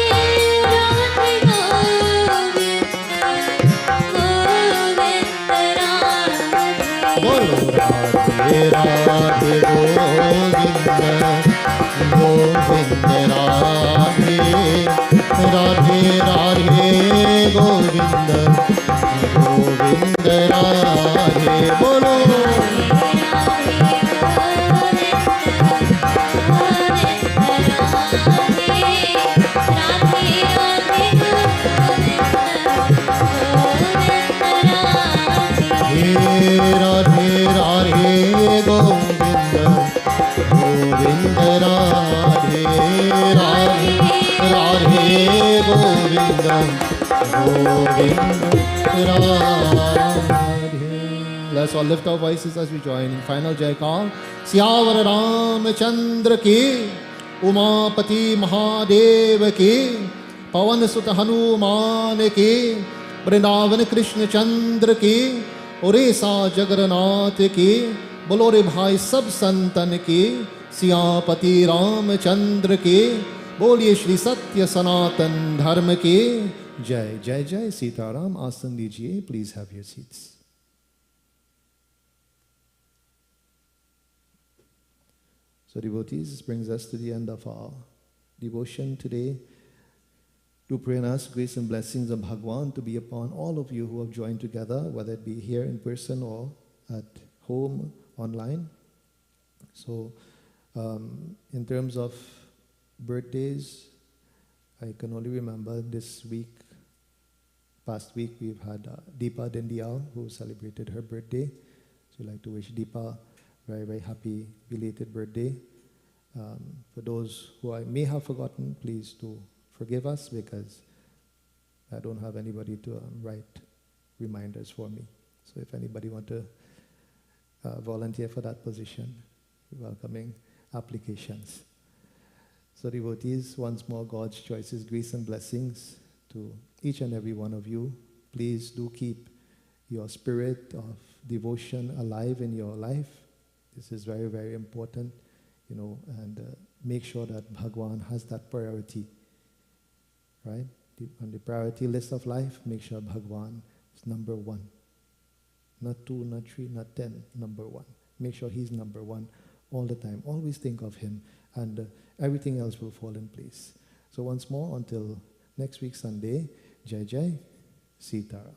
Radhe Govinda Govinda Radhe Radhe Radhe Govinda Govinda Radhe Bolo Radhe. Let's all lift our voices as we join in final Jaykar. Syavar Ramchandra ki, Umapati Mahadev ki, Pavan Sut Hanuman ki, Vrindavan Krishna Chandra ki, Orisa Jagannath ki, बोलो रे भाई सब संतन की, सियापति रामचंद्र की, बोलिए श्री सत्य सनातन धर्म की जय. जय जय सीताराम. आसन लीजिए. Please have your seats. So devotees, this brings us to the end of our devotion today. To pray and ask grace and blessings of Bhagwan to be upon all of you who have joined together, whether it be here in person or at home, online. So, in terms of birthdays, I can only remember this week, past week, we've had Deepa Dindial, who celebrated her birthday. So I'd like to wish Deepa very, very happy belated birthday. For those who I may have forgotten, please do forgive us, because I don't have anybody to write reminders for me. So if anybody want to volunteer for that position, welcoming applications. So devotees, once more, God's choices, grace and blessings to each and every one of you. Please do keep your spirit of devotion alive in your life. This is very, very important, and make sure that Bhagwan has that priority, right? On the priority list of life, make sure Bhagwan is number one. Not 2, not 3, not 10, number 1. Make sure he's number 1 all the time. Always think of him, and everything else will fall in place. So once more, until next week Sunday, Jai Jai Sitaram.